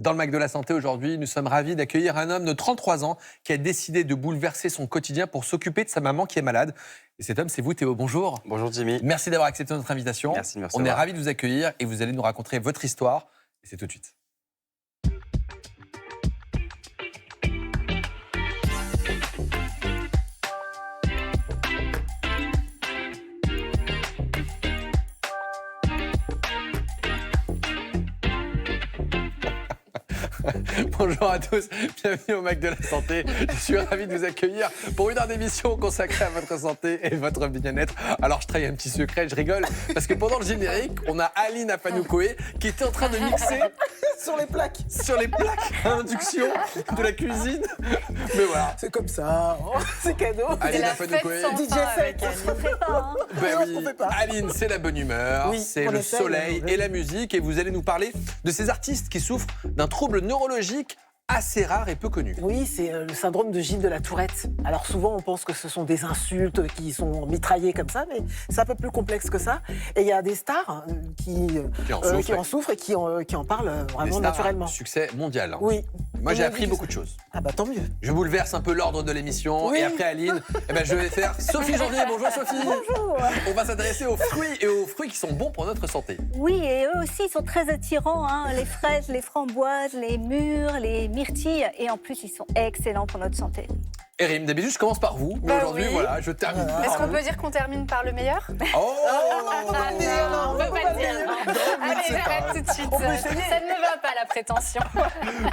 Dans le Mac de la Santé aujourd'hui, nous sommes ravis d'accueillir un homme de 33 ans qui a décidé de bouleverser son quotidien pour s'occuper de sa maman qui est malade. Et cet homme, c'est vous, Théo. Bonjour. Bonjour Jimmy. Merci d'avoir accepté notre invitation. Merci de me On recevoir. est ravis de vous accueillir et vous allez nous raconter votre histoire. Et c'est tout de suite. Bonjour à tous, bienvenue au Mac de la Santé. Je suis ravi de vous accueillir pour une heure d'émission consacrée à votre santé et votre bien-être. Alors je trahis un petit secret, je rigole, parce que pendant le générique, on a Aline Afanoukoé qui était en train de mixer Sur les plaques. à induction de la cuisine. Mais voilà. C'est comme ça, oh, c'est cadeau. Aline C'est la Afanoukoé. fête sans DJ fin avec fête. elle. Il fait pas, hein. Ben Non, oui. on fait pas. Aline, c'est la bonne humeur, Oui, c'est on le essaye, soleil oui. et la musique. Et vous allez nous parler de ces artistes qui souffrent d'un trouble neurologique assez rare et peu connu. Oui, c'est le syndrome de Gilles de la Tourette. Alors souvent, on pense que ce sont des insultes qui sont mitraillées comme ça, mais c'est un peu plus complexe que ça. Et il y a des stars qui en souffrent et qui en parlent Des vraiment stars naturellement. à succès mondial. Hein. Oui. Moi, j'ai On appris dit beaucoup ça. de choses. Ah bah tant mieux. Je bouleverse un peu l'ordre de l'émission. Oui. Et après, Aline, je vais faire Sophie Janvier. Bonjour, Sophie. Bonjour. On va s'intéresser aux fruits qui sont bons pour notre santé. Oui, et eux aussi, ils sont très attirants. Hein. Les fraises, les framboises, les mûres, les myrtilles. Et en plus, ils sont excellents pour notre santé. Erim, d'habitude, je commence par vous. Mais Bah aujourd'hui, oui. voilà, je termine par Est-ce qu'on vous. peut dire qu'on termine par le meilleur? Oh on peut pas le dire. Allez, j'arrête tout de suite. On peut essayer. Ça ne me va pas, la prétention.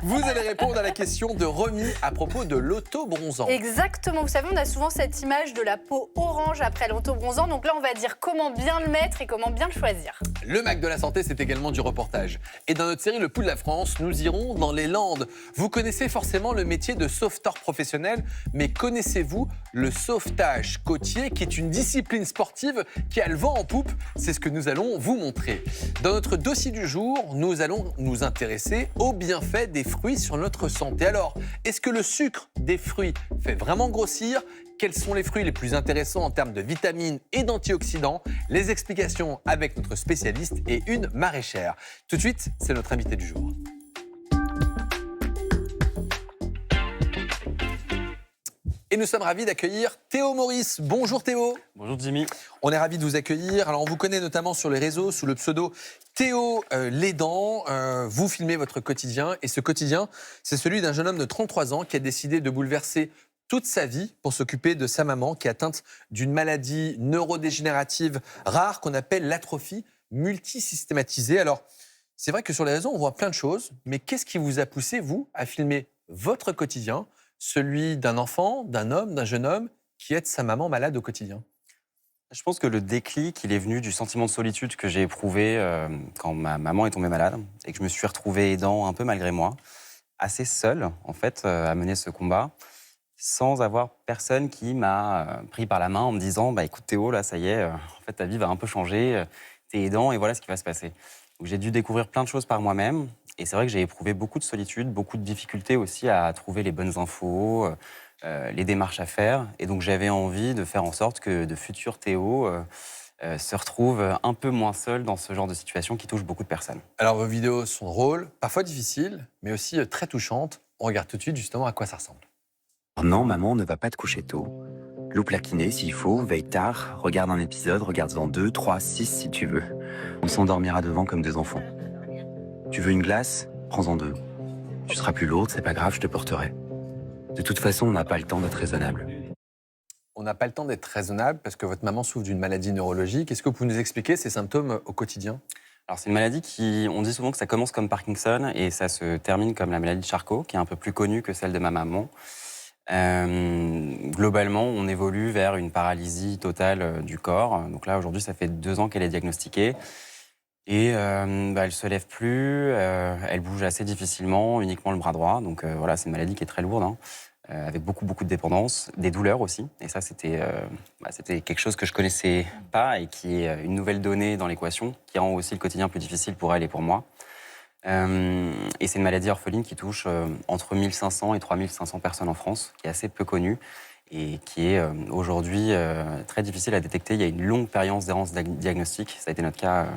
Vous allez répondre à la question de Romy à propos de l'auto-bronzant. Exactement. Vous savez, on a souvent cette image de la peau orange après l'autobronzant. Donc là, on va dire comment bien le mettre et comment bien le choisir. Le Mac de la Santé, c'est également du reportage. Et dans notre série Le Pouls de la France, nous irons dans les Landes. Vous connaissez forcément le métier de sauveteur professionnel, mais connaissez-vous le sauvetage côtier, qui est une discipline sportive qui a le vent en poupe? C'est ce que nous allons vous montrer. Dans notre dossier du jour, nous allons nous intéresser aux bienfaits des fruits sur notre santé. Alors, est-ce que le sucre des fruits fait vraiment grossir? Quels sont les fruits les plus intéressants en termes de vitamines et d'antioxydants? Les explications avec notre spécialiste et une maraîchère. Tout de suite, c'est notre invité du jour. Et nous sommes ravis d'accueillir Théo Maurice. Bonjour Théo. Bonjour Jimmy. On est ravis de vous accueillir. Alors on vous connaît notamment sur les réseaux sous le pseudo Théo l'aidant. Vous filmez votre quotidien et ce quotidien, c'est celui d'un jeune homme de 33 ans qui a décidé de bouleverser toute sa vie pour s'occuper de sa maman qui est atteinte d'une maladie neurodégénérative rare qu'on appelle l'atrophie multisystématisée. Alors c'est vrai que sur les réseaux on voit plein de choses, mais qu'est-ce qui vous a poussé, vous, à filmer votre quotidien, celui d'un enfant, d'un homme, d'un jeune homme qui aide sa maman malade au quotidien? Je pense que le déclic, il est venu du sentiment de solitude que j'ai éprouvé quand ma maman est tombée malade et que je me suis retrouvé aidant un peu malgré moi, assez seul en fait à mener ce combat, sans avoir personne qui m'a pris par la main en me disant bah écoute Théo, là ça y est, en fait ta vie va un peu changer, t'es aidant et voilà ce qui va se passer. Donc j'ai dû découvrir plein de choses par moi-même. Et c'est vrai que j'ai éprouvé beaucoup de solitude, beaucoup de difficultés aussi à trouver les bonnes infos, les démarches à faire. Et donc j'avais envie de faire en sorte que de futurs Théo se retrouvent un peu moins seuls dans ce genre de situation qui touche beaucoup de personnes. Alors vos vidéos sont drôles, parfois difficiles, mais aussi très touchantes. On regarde tout de suite justement à quoi ça ressemble. Non, maman, ne va pas te coucher tôt. Loupe la kiné s'il faut, veille tard, regarde un épisode, regarde-en 2, 3, 6 si tu veux. On s'endormira devant comme des enfants. Tu veux une glace? Prends-en 2. Tu seras plus lourde, c'est pas grave, je te porterai. De toute façon, on n'a pas le temps d'être raisonnable. On n'a pas le temps d'être raisonnable parce que votre maman souffre d'une maladie neurologique. Est-ce que vous pouvez nous expliquer ces symptômes au quotidien? Alors c'est une maladie qui, on dit souvent que ça commence comme Parkinson et ça se termine comme la maladie de Charcot, qui est un peu plus connue que celle de ma maman. Globalement, on évolue vers une paralysie totale du corps. Donc là, aujourd'hui, ça fait 2 ans qu'elle est diagnostiquée. Et elle se lève plus, elle bouge assez difficilement, uniquement le bras droit. Donc voilà, c'est une maladie qui est très lourde, hein, avec beaucoup de dépendance, des douleurs aussi. Et ça, c'était quelque chose que je connaissais pas et qui est une nouvelle donnée dans l'équation, qui rend aussi le quotidien plus difficile pour elle et pour moi. Et c'est une maladie orpheline qui touche entre 1500 et 3500 personnes en France, qui est assez peu connue et qui est aujourd'hui très difficile à détecter. Il y a une longue période d'errance diagnostique, ça a été notre cas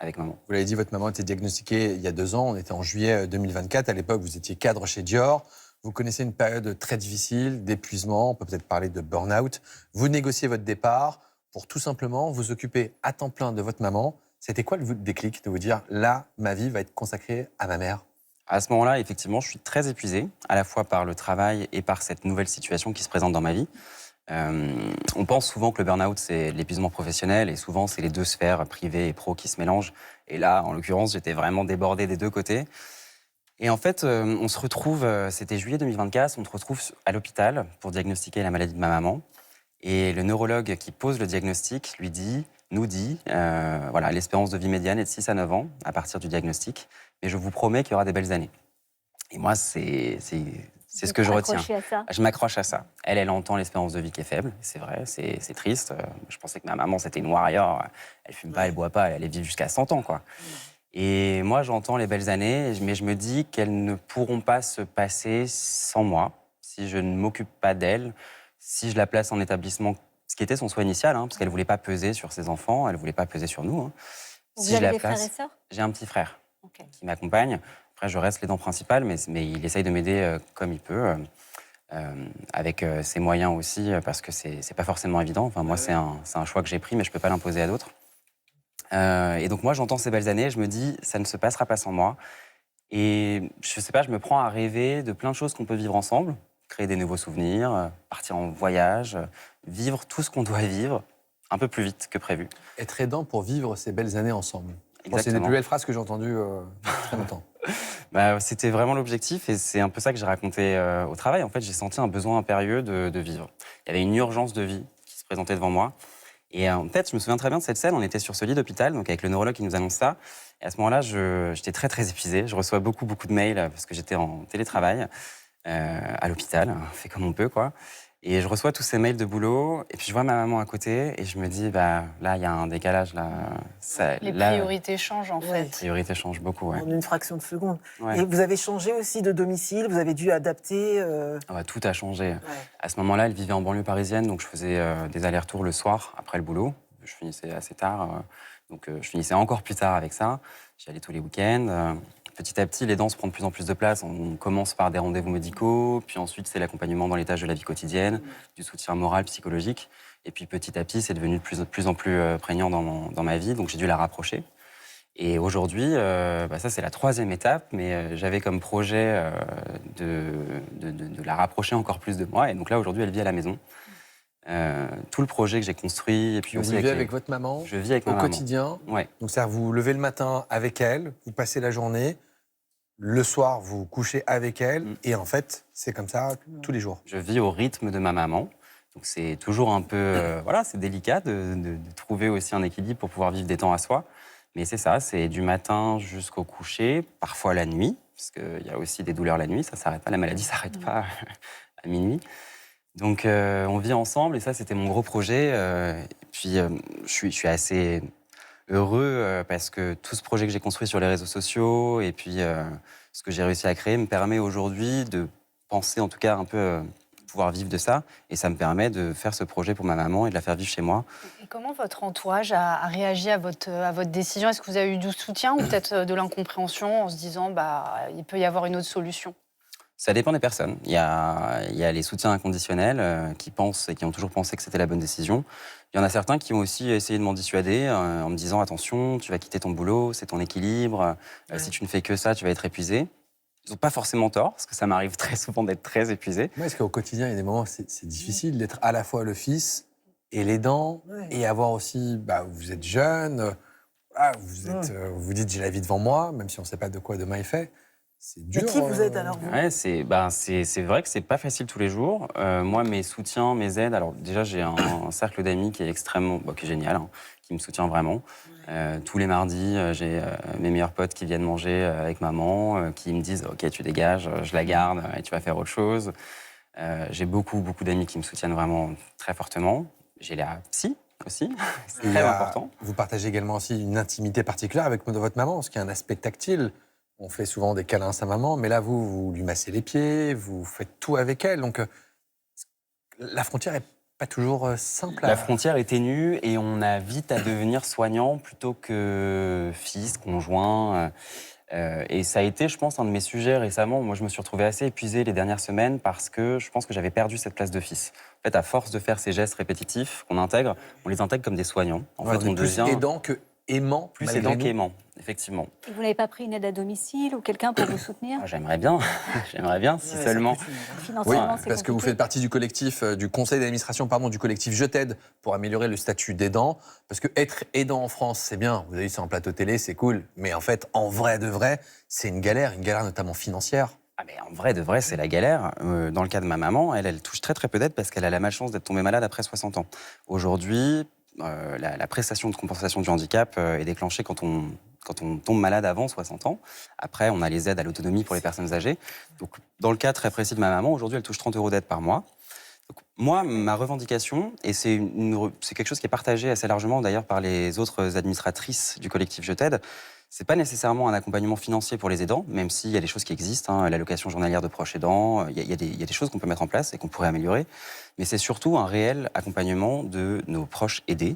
avec maman. Vous l'avez dit, votre maman était diagnostiquée il y a 2 ans. On était en juillet 2024. À l'époque, vous étiez cadre chez Dior. Vous connaissez une période très difficile, d'épuisement. On peut peut-être parler de burn-out. Vous négociez votre départ pour tout simplement vous occuper à temps plein de votre maman. C'était quoi le déclic de vous dire, là, ma vie va être consacrée à ma mère? À ce moment-là, effectivement, je suis très épuisé, à la fois par le travail et par cette nouvelle situation qui se présente dans ma vie. On pense souvent que le burn-out, c'est l'épuisement professionnel, et souvent, c'est les deux sphères, privée et pro, qui se mélangent. Et là, en l'occurrence, j'étais vraiment débordé des deux côtés. Et en fait, on se retrouve, c'était juillet 2024, on se retrouve à l'hôpital pour diagnostiquer la maladie de ma maman. Et le neurologue qui pose le diagnostic nous dit, voilà, l'espérance de vie médiane est de 6 à 9 ans à partir du diagnostic, mais je vous promets qu'il y aura des belles années. Et moi, c'est ce que je retiens. Je m'accroche à ça. Elle entend l'espérance de vie qui est faible, c'est vrai, c'est triste. Je pensais que ma maman, c'était une warrior, elle fume pas, elle boit pas, elle allait vivre jusqu'à 100 ans, quoi. Et moi, j'entends les belles années, mais je me dis qu'elles ne pourront pas se passer sans moi, si je ne m'occupe pas d'elle, si je la place en établissement, ce qui était son souhait initial, parce qu'elle ne voulait pas peser sur ses enfants, elle ne voulait pas peser sur nous. Vous avez des frères et sœurs? J'ai un petit frère qui m'accompagne. Après, je reste l'aidant principal, mais il essaye de m'aider comme il peut, avec ses moyens aussi, parce que c'est pas forcément évident. Enfin, moi, c'est un choix que j'ai pris, mais je ne peux pas l'imposer à d'autres. Et donc, moi, j'entends ces belles années, je me dis, ça ne se passera pas sans moi. Et je sais pas, je me prends à rêver de plein de choses qu'on peut vivre ensemble, créer des nouveaux souvenirs, partir en voyage, vivre tout ce qu'on doit vivre un peu plus vite que prévu. Être aidant pour vivre ces belles années ensemble. Bon, c'est Exactement. des plus belles phrases que j'ai entendues depuis très longtemps. C'était vraiment l'objectif, et c'est un peu ça que j'ai raconté au travail. En fait, j'ai senti un besoin impérieux de vivre. Il y avait une urgence de vie qui se présentait devant moi. Et en fait, je me souviens très bien de cette scène. On était sur ce lit d'hôpital, donc avec le neurologue qui nous annonce ça. Et à ce moment-là, j'étais très, très épuisé. Je reçois beaucoup de mails parce que j'étais en télétravail à l'hôpital. On fait comme on peut, quoi. Et je reçois tous ces mails de boulot. Et puis, je vois ma maman à côté. Et je me dis, là, il y a un décalage. Les priorités changent, en fait. Les priorités changent beaucoup, ouais. En une fraction de seconde. Ouais. Et vous avez changé aussi de domicile, vous avez dû adapter. Tout a changé. Ouais. À ce moment-là, elle vivait en banlieue parisienne, donc je faisais des allers-retours le soir après le boulot. Je finissais assez tard, donc je finissais encore plus tard avec ça. J'y allais tous les week-ends. Petit à petit, l'aidance prend de plus en plus de place. On commence par des rendez-vous médicaux, puis ensuite c'est l'accompagnement dans les tâches de la vie quotidienne, du soutien moral, psychologique. Et puis petit à petit, c'est devenu de plus en plus prégnant dans ma vie, donc j'ai dû la rapprocher. Et aujourd'hui, ça c'est la 3e étape, mais j'avais comme projet de la rapprocher encore plus de moi. Et donc là, aujourd'hui, elle vit à la maison. Tout le projet que j'ai construit, et puis Vous aussi vivez avec votre maman je vis avec ma au maman. quotidien. Ouais. Donc, c'est-à-dire vous vous levez le matin avec elle, vous passez la journée, le soir, vous vous couchez avec elle, et en fait, c'est comme ça tous les jours. Je vis au rythme de ma maman. Donc c'est toujours un peu... c'est délicat de trouver aussi un équilibre pour pouvoir vivre des temps à soi. Mais c'est ça, c'est du matin jusqu'au coucher, parfois la nuit, parce qu'il y a aussi des douleurs la nuit, ça ne s'arrête pas, la maladie ne s'arrête pas à minuit. Donc on vit ensemble, et ça, c'était mon gros projet. Et puis je suis assez heureux parce que tout ce projet que j'ai construit sur les réseaux sociaux, et puis ce que j'ai réussi à créer, me permet aujourd'hui de penser, en tout cas, un peu... pouvoir vivre de ça, et ça me permet de faire ce projet pour ma maman et de la faire vivre chez moi. Et comment votre entourage a réagi à votre décision? Est-ce que vous avez eu du soutien ou peut-être de l'incompréhension en se disant il peut y avoir une autre solution? Ça dépend des personnes. Il y a les soutiens inconditionnels qui pensent et qui ont toujours pensé que c'était la bonne décision. Il y en a certains qui ont aussi essayé de m'en dissuader en me disant « Attention, tu vas quitter ton boulot, c'est ton équilibre. Si tu ne fais que ça, tu vas être épuisé. » Ils n'ont pas forcément tort, parce que ça m'arrive très souvent d'être très épuisé. Moi, est-ce qu'au quotidien, il y a des moments où c'est difficile d'être à la fois le fils et l'aidant, et avoir aussi, vous êtes jeune, vous vous dites j'ai la vie devant moi, même si on ne sait pas de quoi demain est fait. C'est dur. Et qui vous aide alors, vous? Ouais, c'est vrai que c'est pas facile tous les jours. Moi, mes soutiens, mes aides, alors déjà j'ai un cercle d'amis qui est extrêmement, qui est génial, qui me soutient vraiment. Tous les mardis, j'ai mes meilleurs potes qui viennent manger avec maman, qui me disent « Ok, tu dégages, je la garde et tu vas faire autre chose ». J'ai beaucoup d'amis qui me soutiennent vraiment très fortement. J'ai la psy aussi, c'est très important. Vous partagez également aussi une intimité particulière avec votre maman, parce qu'il y a un aspect tactile. On fait souvent des câlins à sa maman, mais là, vous lui massez les pieds, vous faites tout avec elle. Donc, la frontière est pas toujours simple. La frontière est ténue et on a vite à devenir soignant plutôt que fils, conjoint. Et ça a été, je pense, un de mes sujets récemment. Moi, je me suis retrouvé assez épuisé les dernières semaines parce que je pense que j'avais perdu cette place de fils. En fait, à force de faire ces gestes répétitifs qu'on intègre, on les intègre comme des soignants. En fait, on plus devient aidant que aimant. plus malgré aidant nous. qu'aimant, effectivement. Et vous n'avez pas pris une aide à domicile ou quelqu'un pour vous soutenir? Ah, j'aimerais bien, si Ouais, seulement. ça coûte une- Financièrement, c'est Parce que vous compliqué. faites partie du collectif, du conseil d'administration, du collectif Je t'aide pour améliorer le statut d'aidant. Parce que être aidant en France, c'est bien. Vous avez vu ça en plateau télé, c'est cool. Mais en fait, en vrai de vrai, c'est une galère notamment financière. Ah mais en vrai, de vrai, c'est la galère. Dans le cas de ma maman, elle touche très très peu d'aide parce qu'elle a la malchance d'être tombée malade après 60 ans. Aujourd'hui, la prestation de compensation du handicap est déclenchée quand on tombe malade avant 60 ans. Après, on a les aides à l'autonomie pour les personnes âgées. Donc, dans le cas très précis de ma maman, aujourd'hui, elle touche 30 € d'aide par mois. Donc, moi, ma revendication, et c'est quelque chose qui est partagé assez largement d'ailleurs par les autres administratrices du collectif Je t'aide, c'est pas nécessairement un accompagnement financier pour les aidants, même s'il y a des choses qui existent, hein, l'allocation journalière de proches aidants, il y a des choses qu'on peut mettre en place et qu'on pourrait améliorer, mais c'est surtout un réel accompagnement de nos proches aidés.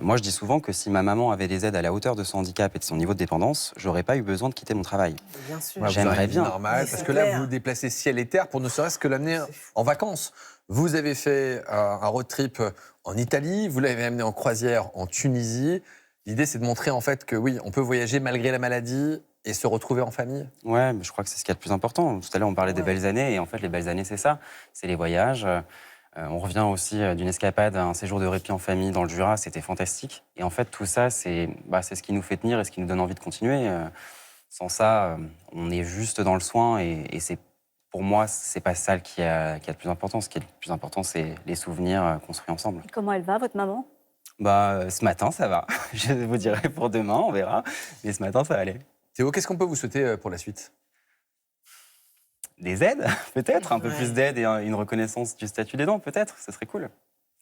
Moi, je dis souvent que si ma maman avait des aides à la hauteur de son handicap et de son niveau de dépendance, j'aurais pas eu besoin de quitter mon travail. Bien sûr. Voilà, vous J'aimerais avez une vie bien. normale, Mais parce c'est que là, clair. vous vous déplacez ciel et terre pour ne serait-ce que l'amener en vacances. Vous avez fait un road trip en Italie, vous l'avez amené en croisière en Tunisie. L'idée, c'est de montrer en fait que oui, on peut voyager malgré la maladie et se retrouver en famille. Ouais, mais je crois que c'est ce qu'il y a de plus important. Tout à l'heure, on parlait des Ouais. belles années, et en fait, les belles années, c'est ça. C'est les voyages. On revient aussi d'une escapade, un séjour de répit en famille dans le Jura, c'était fantastique. Et en fait, tout ça, c'est ce qui nous fait tenir et ce qui nous donne envie de continuer. Sans ça, on est juste dans le soin, et c'est, pour moi, c'est pas ça qui a le plus important. Ce qui est le plus important, c'est les souvenirs construits ensemble. Et comment elle va, votre maman? Ce matin, ça va. Je vous dirai pour demain, on verra. Mais ce matin, ça allait. Théo, qu'est-ce qu'on peut vous souhaiter pour la suite? Des aides, peut-être, un peu Ouais. plus d'aide et une reconnaissance du statut d'aidant, peut-être, ce serait cool.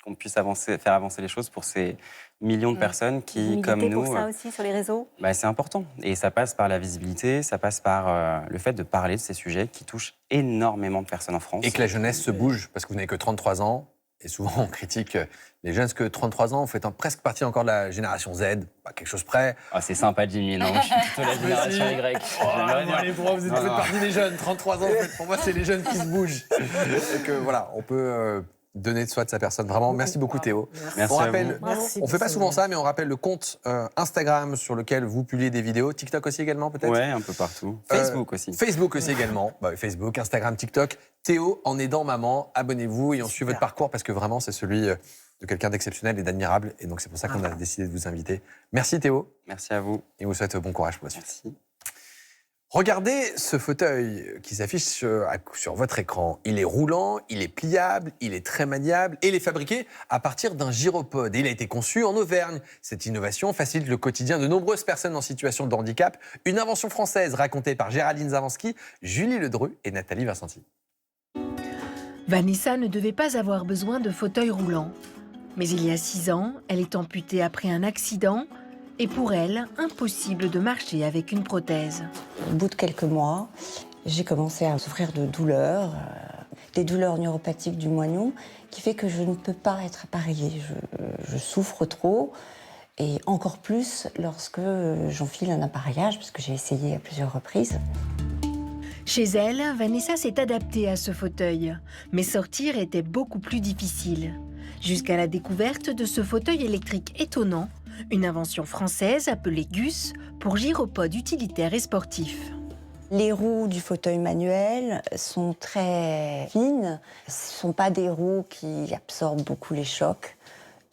Qu'on puisse faire avancer les choses pour ces millions de personnes Vous qui, militez comme nous... pour ça aussi sur les réseaux? C'est important. Et ça passe par la visibilité, ça passe par le fait de parler de ces sujets qui touchent énormément de personnes en France. Et que la jeunesse se bouge, parce que vous n'avez que 33 ans. Et souvent, on critique les jeunes, parce que 33 ans, vous faites presque partie encore de la génération Z, pas quelque chose près. Ah, c'est sympa, Jimmy, non? Je suis plutôt la génération Y. J'aimerais bien. vous Non, non. partie des jeunes, 33 ans, en fait, pour moi, c'est les jeunes qui se bougent. Et que voilà, on peut donner de soi de sa personne. Vraiment, merci beaucoup Théo. Merci On à rappelle, vous. Merci on fait pas pour souvent ça. ça, mais on rappelle le compte Instagram sur lequel vous publiez des vidéos. TikTok aussi également, peut-être? Ouais, un peu partout. Facebook aussi. Facebook aussi également. Facebook, Instagram, TikTok. Théo, en aidant maman, abonnez-vous et on suit Super. votre parcours parce que vraiment, c'est celui de quelqu'un d'exceptionnel et d'admirable. Et donc, c'est pour ça qu'on a décidé de vous inviter. Merci Théo Merci à vous. et on vous souhaite bon courage pour la suite. Merci. Regardez ce fauteuil qui s'affiche sur votre écran. Il est roulant, il est pliable, il est très maniable et il est fabriqué à partir d'un gyropode. Et il a été conçu en Auvergne. Cette innovation facilite le quotidien de nombreuses personnes en situation de handicap. Une invention française racontée par Géraldine Zawansky, Julie Ledru et Nathalie Vincenti. Vanessa ne devait pas avoir besoin de fauteuil roulant. Mais il y a 6 ans, elle est amputée après un accident et pour elle, impossible de marcher avec une prothèse. Au bout de quelques mois, j'ai commencé à souffrir de douleurs, des douleurs neuropathiques du moignon, qui fait que je ne peux pas être appareillée. Je souffre trop, et encore plus lorsque j'enfile un appareillage, parce que j'ai essayé à plusieurs reprises. Chez elle, Vanessa s'est adaptée à ce fauteuil, mais sortir était beaucoup plus difficile. Jusqu'à la découverte de ce fauteuil électrique étonnant, une invention française appelée GUS pour gyropode utilitaire et sportif. Les roues du fauteuil manuel sont très fines. Ce ne sont pas des roues qui absorbent beaucoup les chocs.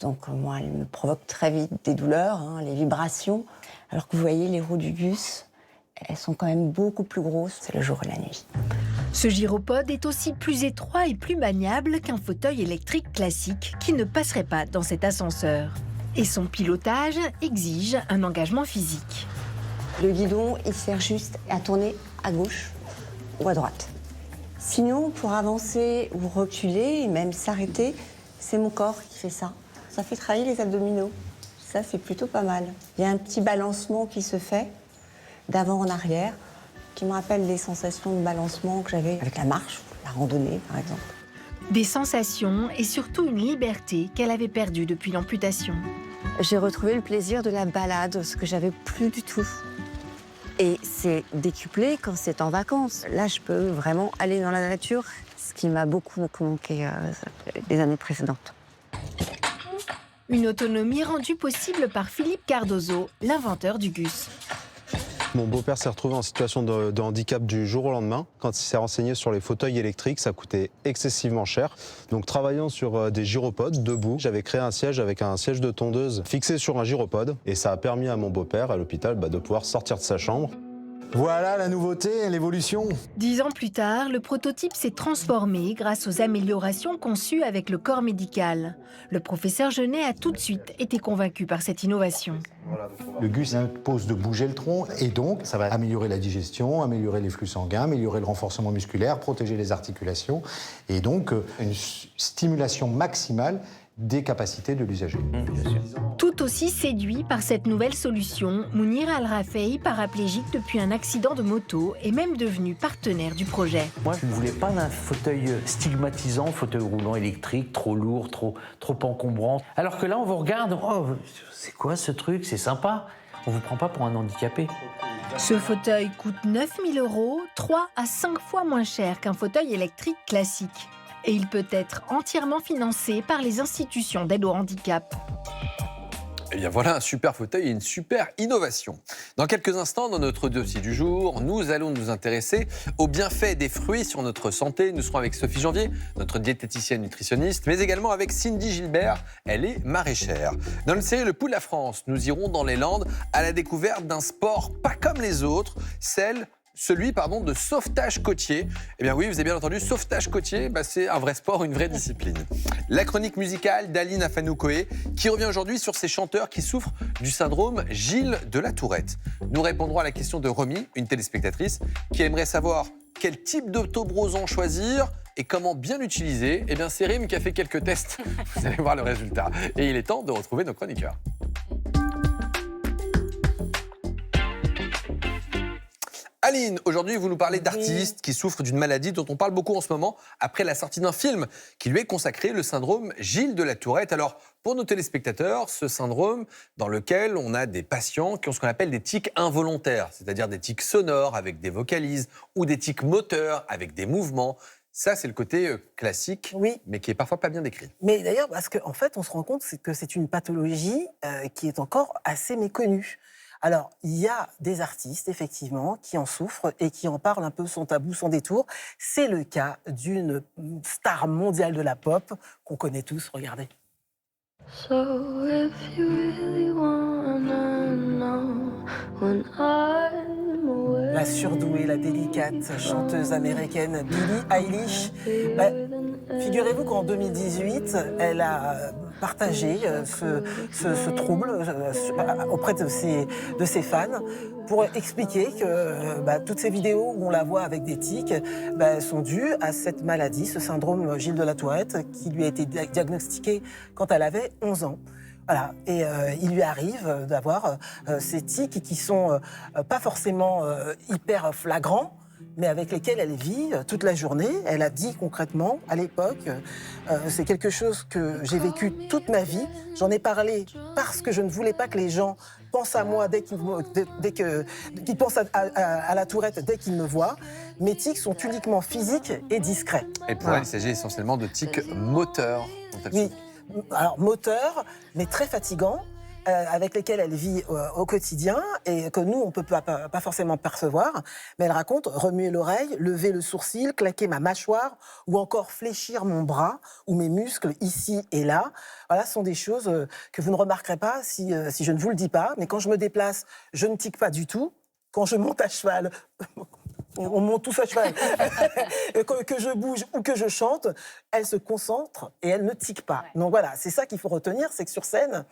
Donc moi, elles me provoquent très vite des douleurs, les vibrations. Alors que vous voyez, les roues du GUS, elles sont quand même beaucoup plus grosses. C'est le jour et la nuit. Ce gyropode est aussi plus étroit et plus maniable qu'un fauteuil électrique classique qui ne passerait pas dans cet ascenseur. Et son pilotage exige un engagement physique. Le guidon, il sert juste à tourner à gauche ou à droite. Sinon, pour avancer ou reculer, et même s'arrêter, c'est mon corps qui fait ça. Ça fait travailler les abdominaux. Ça, c'est plutôt pas mal. Il y a un petit balancement qui se fait d'avant en arrière, qui me rappelle les sensations de balancement que j'avais avec la marche, la randonnée, par exemple. Des sensations et surtout une liberté qu'elle avait perdue depuis l'amputation. J'ai retrouvé le plaisir de la balade, ce que j'avais plus du tout. Et c'est décuplé quand c'est en vacances. Là, je peux vraiment aller dans la nature, ce qui m'a beaucoup manqué les années précédentes. Une autonomie rendue possible par Philippe Cardozo, l'inventeur du Gus. Mon beau-père s'est retrouvé en situation de handicap du jour au lendemain. Quand il s'est renseigné sur les fauteuils électriques, ça coûtait excessivement cher. Donc travaillant sur des gyropodes debout, j'avais créé un siège avec un siège de tondeuse fixé sur un gyropode. Et ça a permis à mon beau-père, à l'hôpital, de pouvoir sortir de sa chambre. Voilà la nouveauté, l'évolution. 10 ans plus tard, le prototype s'est transformé grâce aux améliorations conçues avec le corps médical. Le professeur Genet a tout de suite été convaincu par cette innovation. Le Gus impose de bouger le tronc et donc ça va améliorer la digestion, améliorer les flux sanguins, améliorer le renforcement musculaire, protéger les articulations et donc une stimulation maximale des capacités de l'usager. Tout aussi séduit par cette nouvelle solution, Mounir Al-Rafei, paraplégique depuis un accident de moto, est même devenu partenaire du projet. Moi, je ne voulais pas d'un fauteuil stigmatisant, fauteuil roulant électrique, trop lourd, trop encombrant. Alors que là, on vous regarde, oh, c'est quoi ce truc? C'est sympa. On ne vous prend pas pour un handicapé. Ce fauteuil coûte 9 000 €, 3 à 5 fois moins cher qu'un fauteuil électrique classique. Et il peut être entièrement financé par les institutions d'aide au handicap. Eh bien voilà un super fauteuil et une super innovation. Dans quelques instants, dans notre dossier du jour, nous allons nous intéresser aux bienfaits des fruits sur notre santé. Nous serons avec Sophie Janvier, notre diététicienne nutritionniste, mais également avec Cindy Gilbert, elle est maraîchère. Dans notre série Le Pouls de la France, nous irons dans les Landes à la découverte d'un sport pas comme les autres, celui de sauvetage côtier. Eh bien oui, vous avez bien entendu, sauvetage côtier, c'est un vrai sport, une vraie discipline. La chronique musicale d'Aline Afanoukoé, qui revient aujourd'hui sur ces chanteurs qui souffrent du syndrome Gilles de la Tourette. Nous répondrons à la question de Romy, une téléspectatrice, qui aimerait savoir quel type d'autobroson choisir et comment bien l'utiliser. Eh bien c'est Rim qui a fait quelques tests, vous allez voir le résultat. Et il est temps de retrouver nos chroniqueurs. Aline, aujourd'hui, vous nous parlez d'artistes qui souffrent d'une maladie dont on parle beaucoup en ce moment, après la sortie d'un film qui lui est consacré, le syndrome Gilles de la Tourette. Alors, pour nos téléspectateurs, ce syndrome dans lequel on a des patients qui ont ce qu'on appelle des tics involontaires, c'est-à-dire des tics sonores avec des vocalises ou des tics moteurs avec des mouvements. Ça, c'est le côté classique, mais qui est parfois pas bien décrit. Mais d'ailleurs, parce qu'en fait, on se rend compte que c'est une pathologie qui est encore assez méconnue. Alors, il y a des artistes, effectivement, qui en souffrent et qui en parlent un peu sans tabou, sans détour. C'est le cas d'une star mondiale de la pop qu'on connaît tous, regardez. So if you really wanna know when I'm away. La surdouée, la délicate chanteuse américaine Billie Eilish. Figurez-vous qu'en 2018, elle a partagé ce trouble auprès de ses fans pour expliquer que toutes ces vidéos où on la voit avec des tics sont dues à cette maladie, ce syndrome Gilles de la Tourette, qui lui a été diagnostiqué quand elle avait 11 ans. Voilà. Et il lui arrive d'avoir ces tics qui sont pas forcément hyper flagrants, mais avec lesquels elle vit toute la journée. Elle a dit concrètement, à l'époque, c'est quelque chose que j'ai vécu toute ma vie. J'en ai parlé parce que je ne voulais pas que les gens pensent à moi qu'ils pensent à la Tourette dès qu'ils me voient. Mes tics sont uniquement physiques et discrets. Et pour elle, il s'agit essentiellement de tics moteurs. Oui, alors moteurs, mais très fatigants, avec lesquels elle vit au quotidien et que nous, on ne peut pas forcément percevoir. Mais elle raconte remuer l'oreille, lever le sourcil, claquer ma mâchoire ou encore fléchir mon bras ou mes muscles ici et là. Voilà, ce sont des choses que vous ne remarquerez pas si je ne vous le dis pas. Mais quand je me déplace, je ne tique pas du tout. Quand je monte à cheval... On monte tous à cheval. Que je bouge ou que je chante, elle se concentre et elle ne tique pas. Donc voilà, c'est ça qu'il faut retenir, c'est que sur scène,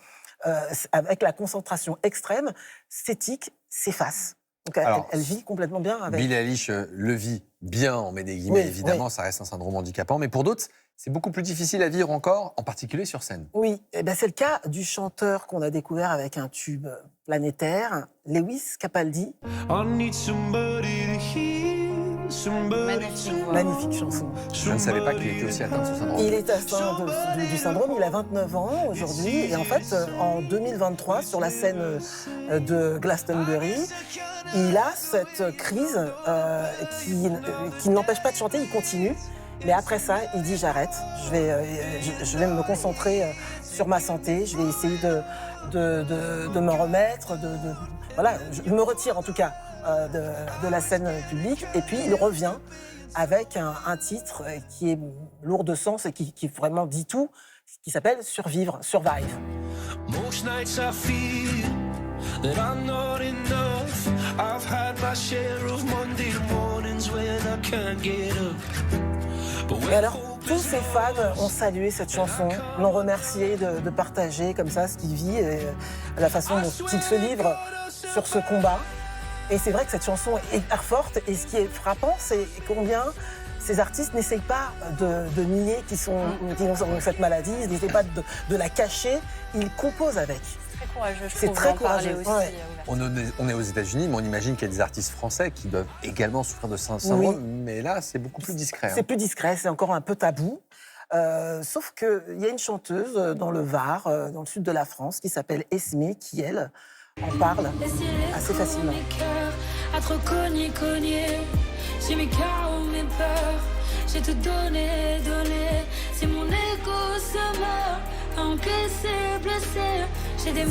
avec la concentration extrême, ces tics s'effacent. Donc elle vit complètement bien avec. Billie Eilish le vit bien, on met des guillemets, évidemment, ça reste un syndrome handicapant, mais pour d'autres, c'est beaucoup plus difficile à vivre encore, en particulier sur scène. Oui, c'est le cas du chanteur qu'on a découvert avec un tube planétaire, Lewis Capaldi. Magnifique Magnifique chanson. Je ne savais pas qu'il était aussi atteint de ce syndrome. Il est atteint du syndrome, il a 29 ans aujourd'hui. Et en fait, en 2023, sur la scène de Glastonbury, il a cette crise qui ne l'empêche pas de chanter, il continue. Mais après ça, il dit j'arrête, je vais me concentrer sur ma santé, je vais essayer de m'en remettre, voilà, je me retire en tout cas de la scène publique. Et puis il revient avec un titre qui est lourd de sens et qui vraiment dit tout, qui s'appelle Survivre, Survive. Most nights I feel that I'm not enough. I've had my share of Monday mornings when I can't get up. Et alors, tous ces fans ont salué cette chanson, l'ont remercié de partager comme ça ce qu'il vit, et la façon dont il se livre sur ce combat. Et c'est vrai que cette chanson est hyper forte, et ce qui est frappant, c'est combien ces artistes n'essayent pas de nier qu'ils ont cette maladie, ils n'essayent pas de la cacher, ils composent avec. Très courageux, je C'est trouve, très d'en parler courageux, aussi. ouais. On est aux États-Unis, mais on imagine qu'il y a des artistes français qui doivent également souffrir de ce syndrome. Oui. Mais là, c'est beaucoup plus discret. C'est plus discret, c'est encore un peu tabou. Sauf qu'il y a une chanteuse dans le Var, dans le sud de la France, qui s'appelle Esmé, qui, elle, en parle assez facilement. À trop cogner, j'ai mes chaos, mes peurs, j'ai tout donné, c'est mon égo se meurt, encaissé, blessé.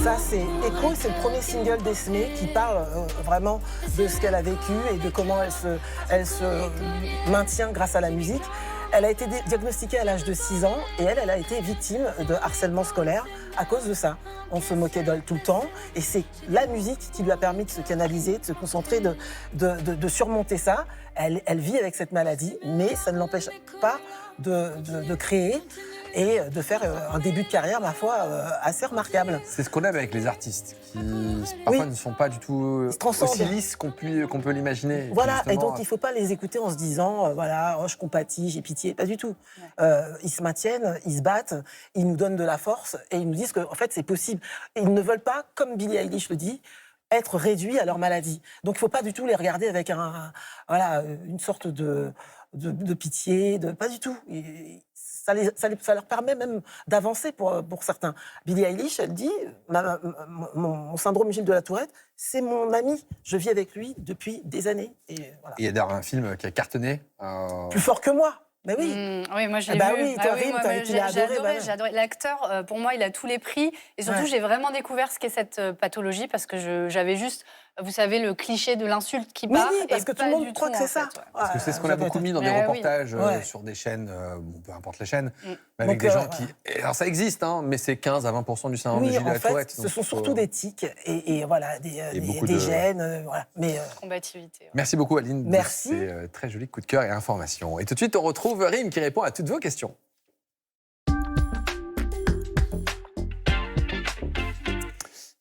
Ça, c'est Echo, c'est le premier single d'Esmé qui parle vraiment de ce qu'elle a vécu et de comment elle se maintient grâce à la musique. Elle a été diagnostiquée à l'âge de 6 ans et elle a été victime de harcèlement scolaire à cause de ça. On se moquait d'elle tout le temps et c'est la musique qui lui a permis de se canaliser, de se concentrer, de surmonter ça. Elle vit avec cette maladie, mais ça ne l'empêche pas de créer et de faire un début de carrière, ma foi, assez remarquable. C'est ce qu'on aime avec les artistes, qui parfois ne sont pas du tout aussi lisses qu'on peut l'imaginer. Voilà, et donc il ne faut pas les écouter en se disant, voilà, oh, je compatis, j'ai pitié, pas du tout. Ils se maintiennent, ils se battent, ils nous donnent de la force et ils nous disent qu'en fait c'est possible. Et ils ne veulent pas, comme Billie Eilish le dit, être réduits à leur maladie. Donc il ne faut pas du tout les regarder avec une sorte de pitié, pas du tout. Et ça leur permet même d'avancer pour certains. Billie Eilish, elle dit, mon syndrome Gilles de la Tourette, c'est mon ami, je vis avec lui depuis des années. Et voilà. Il y a d'ailleurs un film qui a cartonné. Plus fort que moi. Mais oui. Oui, moi je l'ai bah vu. oui, toi, Rim, tu l'as adoré. J'ai adoré. L'acteur, pour moi, il a tous les prix. Et surtout, j'ai vraiment découvert ce qu'est cette pathologie parce que j'avais juste, vous savez, le cliché de l'insulte qui part. Oui, parce que tout le monde croit que c'est ça. Parce que c'est ce qu'on a beaucoup mis dans des reportages sur des chaînes, peu importe la chaîne, mais avec des gens qui... Alors ça existe, hein, mais c'est 15 à 20% du syndrome de Gilles de la Tourette. Ce sont surtout des tics et voilà, des gènes. Voilà. Combativité. Merci beaucoup, Aline. Merci. C'est très joli coup de cœur et information. Et tout de suite, on retrouve Rim qui répond à toutes vos questions.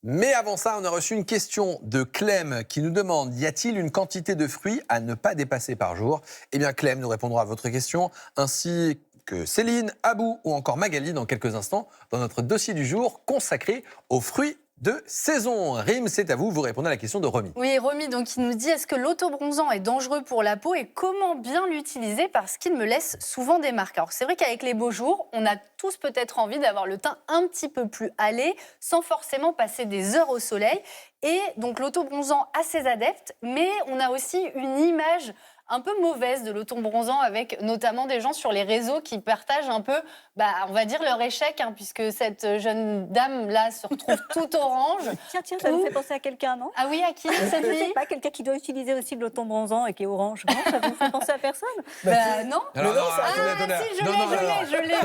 Mais avant ça, on a reçu une question de Clem qui nous demande: y a-t-il une quantité de fruits à ne pas dépasser par jour? Eh bien, Clem nous répondra à votre question, ainsi que Céline, Abou ou encore Magali dans quelques instants, dans notre dossier du jour consacré aux fruits de saison. Rim, c'est à vous, vous répondez à la question de Romy. Oui, Romy, donc il nous dit: est-ce que l'autobronzant est dangereux pour la peau et comment bien l'utiliser parce qu'il me laisse souvent des marques? Alors c'est vrai qu'avec les beaux jours, on a tous peut-être envie d'avoir le teint un petit peu plus hâlé sans forcément passer des heures au soleil. Et donc l'autobronzant a ses adeptes, mais on a aussi une image un peu mauvaise de l'autobronzant avec notamment des gens sur les réseaux qui partagent un peu, on va dire, leur échec, hein, puisque cette jeune dame-là se retrouve tout orange. Tiens, ça me fait penser à quelqu'un, non? Ah oui, à qui? Je ne sais pas, quelqu'un qui doit utiliser aussi de l'autobronzant et qui est orange. Non, ça vous fait penser à personne? Non. Alors, Si, je l'ai.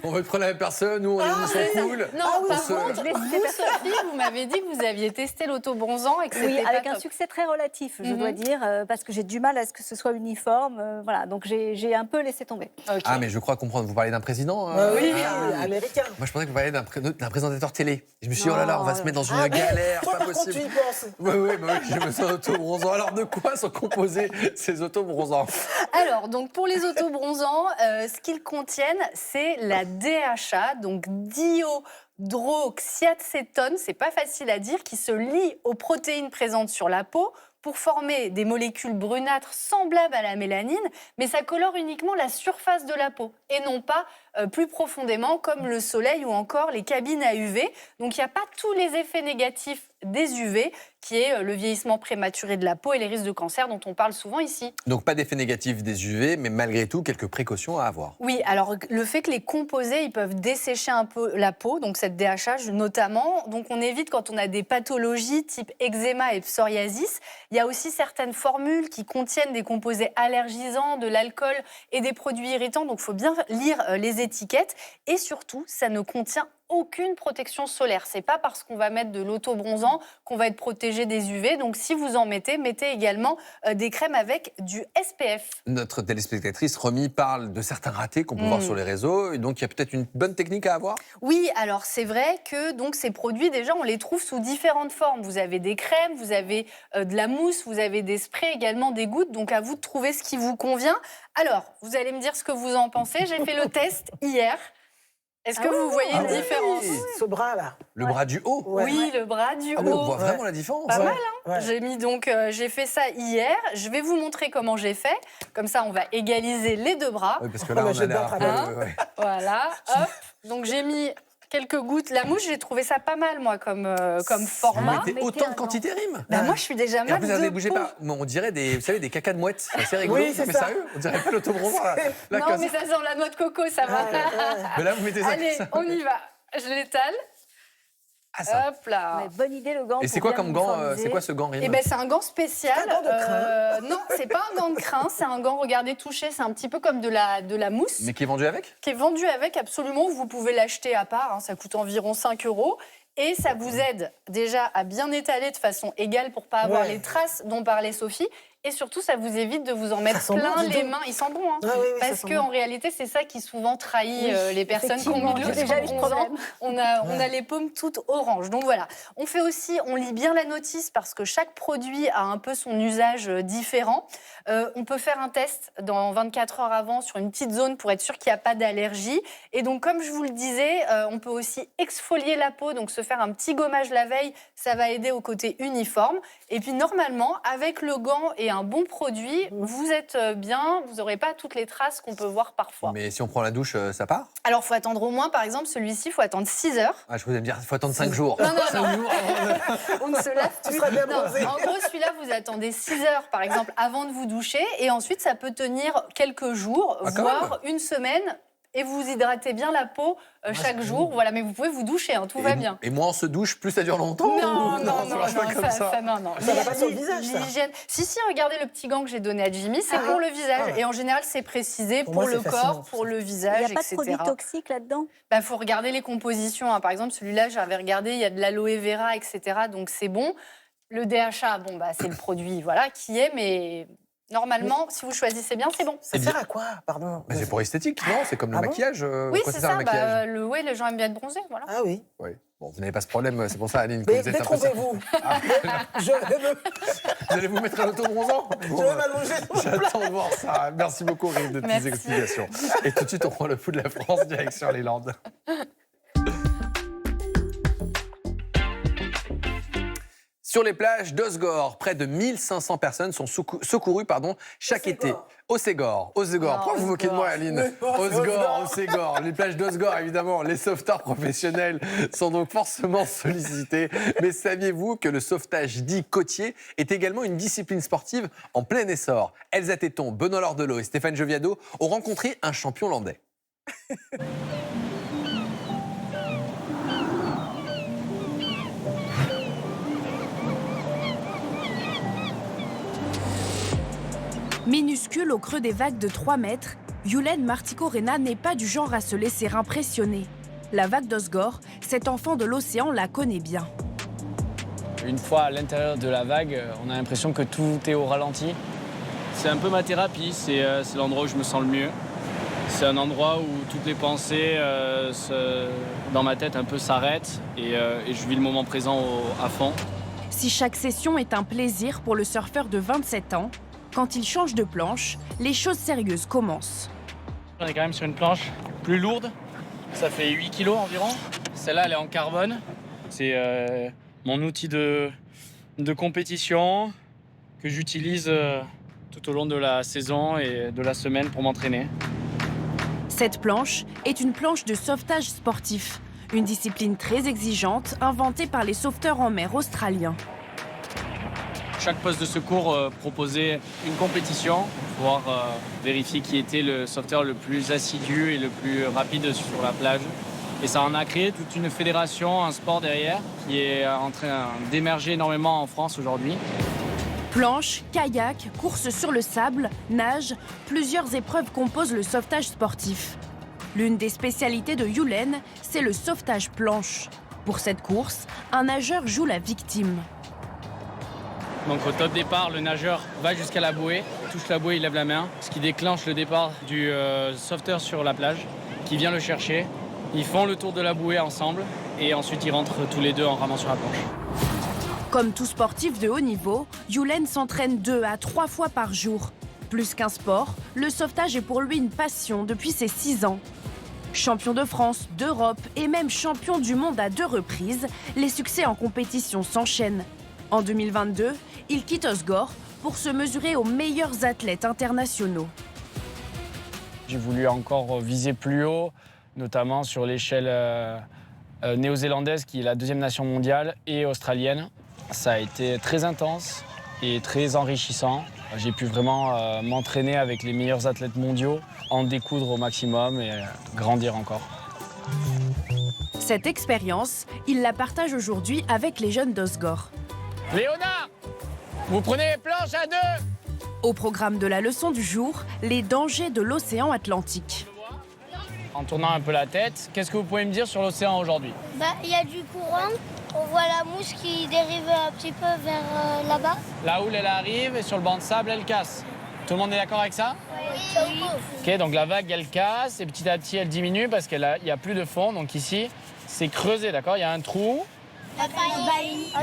On veut prendre la même personne, nous on est une émission cool. Non, par contre, vous, Sophie, vous m'avez dit que vous aviez testé l'autobronzant et que c'était avec pas un top. succès très relatif, je dois dire, parce que j'ai du mal à ce que ce soit uniforme. Voilà, donc j'ai un peu laissé tomber. Okay. Ah, mais je crois comprendre. Vous parlez d'un président Oui, américain. Moi, je pensais que vous parliez d'un présentateur télé. Je me suis dit, oh là là, on va se mettre dans une galère, pas possible. Tu y penses? Oui, je me sens autobronzant. Alors, de quoi sont composés ces autobronzants? Alors, donc pour les autobronzants, ce qu'ils contiennent, c'est la DHA, donc dihydroxyacétone, c'est pas facile à dire, qui se lie aux protéines présentes sur la peau pour former des molécules brunâtres semblables à la mélanine, mais ça colore uniquement la surface de la peau et non pas plus profondément comme le soleil ou encore les cabines à UV. Donc il n'y a pas tous les effets négatifs des UV, qui est le vieillissement prématuré de la peau et les risques de cancer dont on parle souvent ici. Donc pas d'effet négatif des UV, mais malgré tout, quelques précautions à avoir. Oui, alors le fait que les composés, ils peuvent dessécher un peu la peau, donc cette DHA notamment, donc on évite quand on a des pathologies type eczéma et psoriasis. Il y a aussi certaines formules qui contiennent des composés allergisants, de l'alcool et des produits irritants, donc il faut bien lire les étiquettes. Et surtout, ça ne contient aucune protection solaire. C'est pas parce qu'on va mettre de l'autobronzant qu'on va être protégé des UV. Donc si vous en mettez également des crèmes avec du SPF. Notre téléspectatrice Romy parle de certains ratés qu'on peut voir sur les réseaux. Et donc il y a peut-être une bonne technique à avoir. Oui, alors c'est vrai que donc, ces produits, déjà, on les trouve sous différentes formes. Vous avez des crèmes, vous avez de la mousse, vous avez des sprays, également des gouttes. Donc à vous de trouver ce qui vous convient. Alors, vous allez me dire ce que vous en pensez. J'ai fait le test hier. Est-ce que vous voyez une différence? Ce bras-là. Le bras du haut. Oui, le bras du haut. On voit vraiment la différence. Pas mal, hein. J'ai fait ça hier. Je vais vous montrer comment j'ai fait. Comme ça, on va égaliser les deux bras. Oui, parce que là, on a l'air... Voilà, hop. Donc, j'ai mis quelques gouttes. La mouche, j'ai trouvé ça pas mal, moi, comme format. Vous mettez autant de quantité, Rime? Moi, je suis déjà mal. Vous n'avez bougé pas. On dirait vous savez, des cacas de mouette. C'est rigolo. Oui, c'est mais ça. Sérieux, on dirait pas l'autobronzant. Non, mais ça sent la noix de coco, ça va. Mais là, vous mettez ça. Allez, on y va. Je l'étale. Hop là. Mais bonne idée le gant. Et c'est quoi comme gant? C'est quoi ce gant, Rime? C'est un gant spécial. C'est un gant de crin. Non, c'est pas un gant de crin, c'est un gant, regardez, touché, c'est un petit peu comme de la mousse. Mais qui est vendu avec? Qui est vendu avec, absolument. Vous pouvez l'acheter à part, hein, ça coûte environ 5 €. Et ça vous aide déjà à bien étaler de façon égale pour pas avoir les traces dont parlait Sophie. Et surtout, ça vous évite de vous en mettre plein les mains. Il sent bon, hein, parce qu'en réalité, c'est ça qui souvent trahit les personnes qui ont mis déjà eu ce problème. On a les paumes toutes oranges. Donc voilà. On fait aussi, on lit bien la notice parce que chaque produit a un peu son usage différent. On peut faire un test dans 24 heures avant sur une petite zone pour être sûr qu'il n'y a pas d'allergie. Et donc, comme je vous le disais, on peut aussi exfolier la peau, donc se faire un petit gommage la veille. Ça va aider au côté uniforme. Et puis, normalement, avec le gant et un bon produit, vous êtes bien, vous n'aurez pas toutes les traces qu'on peut voir parfois. Mais si on prend la douche, ça part? Alors, il faut attendre au moins, par exemple, celui-ci, il faut attendre 6 heures. Je voulais me dire, il faut attendre 5 jours. Non. On ne se lave Tu serais bien non. bronzé. En gros, celui-là, vous attendez 6 heures, par exemple, avant de vous doucher. Et ensuite, ça peut tenir quelques jours, voire une semaine. Et vous hydratez bien la peau chaque jour. Voilà, mais vous pouvez vous doucher, hein, tout va bien. Et moins on se douche, plus ça dure longtemps? Non, Ça va pas sur le visage, ça. L'hygiène. Si, regardez le petit gant que j'ai donné à Jimmy, c'est pour le visage. Et en général, c'est précisé pour le corps, pour le visage, etc. Il n'y a pas de produits toxiques là-dedans? Il faut regarder les compositions. Hein. Par exemple, celui-là, j'avais regardé, il y a de l'aloe vera, etc. Donc, c'est bon. Le DHA, c'est le produit qui est, mais... Normalement, si vous choisissez bien, c'est bon. Ça sert à quoi, pardon? C'est pour esthétique, non? C'est comme le maquillage. Oui, c'est ça. Les gens aiment bien être bronzés, voilà. Ah oui. Bon, vous n'avez pas ce problème, c'est pour ça, Aline. Mais détrompez-vous. Vous allez vous mettre à l'autobronzant? Je vais m'allonger. J'attends de voir ça. Merci beaucoup, Rime, de tes explications. Et tout de suite, on prend le pouls de la France, direction les Landes. Sur les plages d'Osgore, près de 1500 personnes sont secourues chaque été. Osegor. Pourquoi vous vous moquez de moi, Aline? Osegor. Les plages d'Osgore, évidemment. Les sauveteurs professionnels sont donc forcément sollicités. Mais saviez-vous que le sauvetage dit côtier est également une discipline sportive en plein essor? Elsa Téton, Benoît Lordelot et Stéphane Joviado ont rencontré un champion landais. Minuscule au creux des vagues de 3 mètres, Yulen Martico-Rena n'est pas du genre à se laisser impressionner. La vague d'Osgore, cet enfant de l'océan la connaît bien. Une fois à l'intérieur de la vague, on a l'impression que tout est au ralenti. C'est un peu ma thérapie, c'est l'endroit où je me sens le mieux. C'est un endroit où toutes les pensées dans ma tête un peu s'arrêtent et je vis le moment présent à fond. Si chaque session est un plaisir pour le surfeur de 27 ans, quand il change de planche, les choses sérieuses commencent. On est quand même sur une planche plus lourde, ça fait 8 kilos environ. Celle-là, elle est en carbone. C'est mon outil de compétition. que j'utilise tout au long de la saison et de la semaine pour m'entraîner. Cette planche est une planche de sauvetage sportif, une discipline très exigeante inventée par les sauveteurs en mer australiens. Chaque poste de secours proposait une compétition pour pouvoir vérifier qui était le sauveteur le plus assidu et le plus rapide sur la plage. Et ça en a créé toute une fédération, un sport derrière, qui est en train d'émerger énormément en France aujourd'hui. Planche, kayak, course sur le sable, nage, plusieurs épreuves composent le sauvetage sportif. L'une des spécialités de Yulen, c'est le sauvetage planche. Pour cette course, un nageur joue la victime. Donc au top départ, le nageur va jusqu'à la bouée, touche la bouée, il lève la main, ce qui déclenche le départ du sauveteur sur la plage, qui vient le chercher. Ils font le tour de la bouée ensemble et ensuite ils rentrent tous les deux en ramant sur la planche. Comme tout sportif de haut niveau, Yulen s'entraîne 2 à 3 fois par jour. Plus qu'un sport, le sauvetage est pour lui une passion depuis ses 6 ans. Champion de France, d'Europe et même champion du monde à 2 reprises, les succès en compétition s'enchaînent. En 2022, il quitte Osgore pour se mesurer aux meilleurs athlètes internationaux. J'ai voulu encore viser plus haut, notamment sur l'échelle néo-zélandaise, qui est la 2e nation mondiale, et australienne. Ça a été très intense et très enrichissant. J'ai pu vraiment m'entraîner avec les meilleurs athlètes mondiaux, en découdre au maximum et grandir encore. Cette expérience, il la partage aujourd'hui avec les jeunes d'Osgore. Léonard, vous prenez les planches à 2. Au programme de la leçon du jour, les dangers de l'océan Atlantique. En tournant un peu la tête, qu'est-ce que vous pouvez me dire sur l'océan aujourd'hui? Il y a du courant, on voit la mouche qui dérive un petit peu vers là-bas. La houle, elle arrive et sur le banc de sable, elle casse. Tout le monde est d'accord avec ça? Oui. Ok, donc la vague, elle casse et petit à petit, elle diminue parce qu'il n'y a plus de fond. Donc ici, c'est creusé, d'accord? Il y a un trou.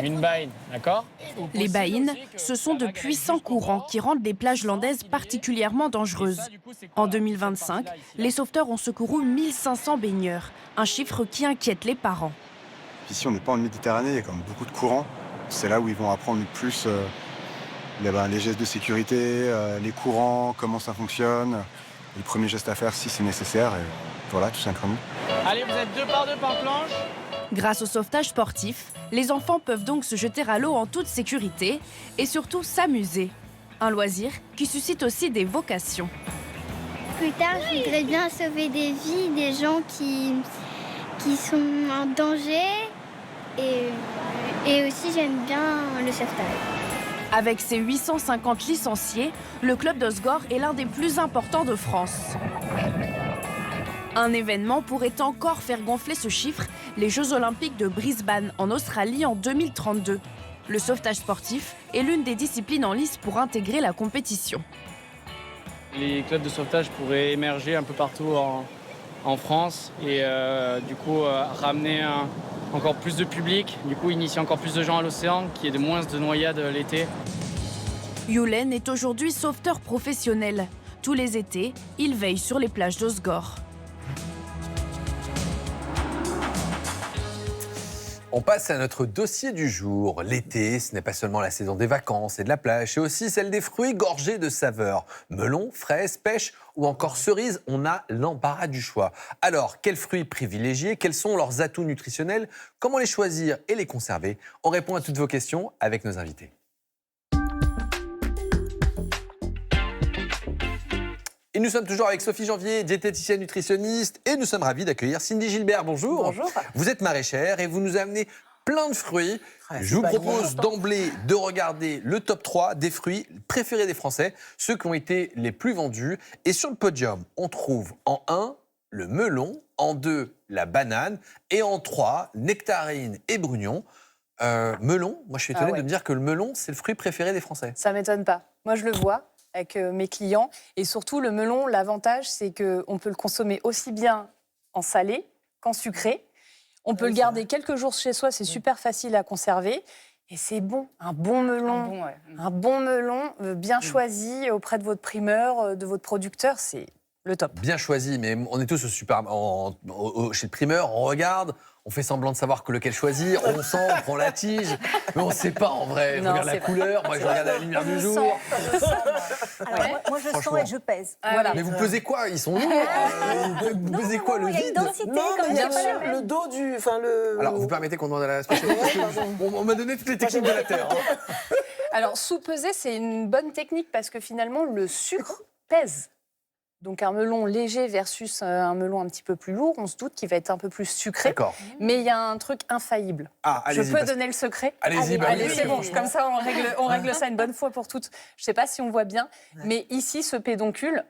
Une baïne, d'accord? Les baïnes, ce sont de puissants courants qui rendent les plages landaises particulièrement dangereuses. En 2025, les sauveteurs ont secouru 1500 baigneurs, un chiffre qui inquiète les parents. Ici, on n'est pas en Méditerranée, il y a quand même beaucoup de courants. C'est là où ils vont apprendre le plus les gestes de sécurité, les courants, comment ça fonctionne, les premiers gestes à faire si c'est nécessaire. Et voilà, tout simplement. Allez, vous êtes 2 par 2 par planche. Grâce au sauvetage sportif, les enfants peuvent donc se jeter à l'eau en toute sécurité et surtout s'amuser. Un loisir qui suscite aussi des vocations. Plus tard, je voudrais bien sauver des vies, des gens qui sont en danger. Et aussi, j'aime bien le sauvetage. Avec ses 850 licenciés, le club d'Osgore est l'un des plus importants de France. Un événement pourrait encore faire gonfler ce chiffre, les Jeux Olympiques de Brisbane en Australie en 2032. Le sauvetage sportif est l'une des disciplines en lice pour intégrer la compétition. Les clubs de sauvetage pourraient émerger un peu partout en France et du coup ramener encore plus de public, du coup initier encore plus de gens à l'océan, qu'il y ait de moins de noyades l'été. Yulen est aujourd'hui sauveteur professionnel. Tous les étés, il veille sur les plages d'Osgore. On passe à notre dossier du jour. L'été, ce n'est pas seulement la saison des vacances et de la plage, c'est aussi celle des fruits gorgés de saveurs. Melon, fraises, pêche ou encore cerises, on a l'embarras du choix. Alors, quels fruits privilégier? Quels sont leurs atouts nutritionnels? Comment les choisir et les conserver? On répond à toutes vos questions avec nos invités. Et nous sommes toujours avec Sophie Janvier, diététicienne nutritionniste, et nous sommes ravis d'accueillir Cindy Gilbert. Bonjour. Bonjour. Vous êtes maraîchère et vous nous amenez plein de fruits. Je vous propose d'emblée de regarder le top 3 des fruits préférés des Français, ceux qui ont été les plus vendus. Et sur le podium, on trouve en 1 le melon, en 2 la banane, et en 3 nectarine et brugnon. Melon, moi je suis étonnée de me dire que le melon, c'est le fruit préféré des Français. Ça m'étonne pas. Moi je le vois avec mes clients. Et surtout, le melon, l'avantage, c'est qu'on peut le consommer aussi bien en salé qu'en sucré. On peut le garder quelques jours chez soi, c'est super facile à conserver. Et c'est bon, un bon melon, bien choisi auprès de votre primeur, de votre producteur, c'est le top. Bien choisi, mais on est tous chez le primeur, on regarde, on fait semblant de savoir lequel choisir, on sent, on prend la tige, mais on ne sait pas en vrai. Je Non, regarde la c'est pas- couleur, moi je regarde la lumière du jour. Alors, moi, je sens et je pèse. Voilà. Mais vous pesez quoi? Ils sont lourds. Vous pesez quoi? Le il y a une vide? densité, Non, comme mais bien bien sûr, sûr. le dos du... Enfin, le... Alors, vous permettez qu'on demande à la spécialiste? On m'a donné toutes les techniques de la Terre. hein. Alors, sous-peser, c'est une bonne technique parce que finalement, le sucre pèse. Donc, un melon léger versus un melon un petit peu plus lourd, on se doute qu'il va être un peu plus sucré. D'accord. Mais il y a un truc infaillible. Ah, Je allez-y. peux donner le secret? Allez-y, bah Allez, oui. c'est bon. Comme ça, on règle ça une bonne fois pour toutes. Je ne sais pas si on voit bien, mais ici, ce pédoncule,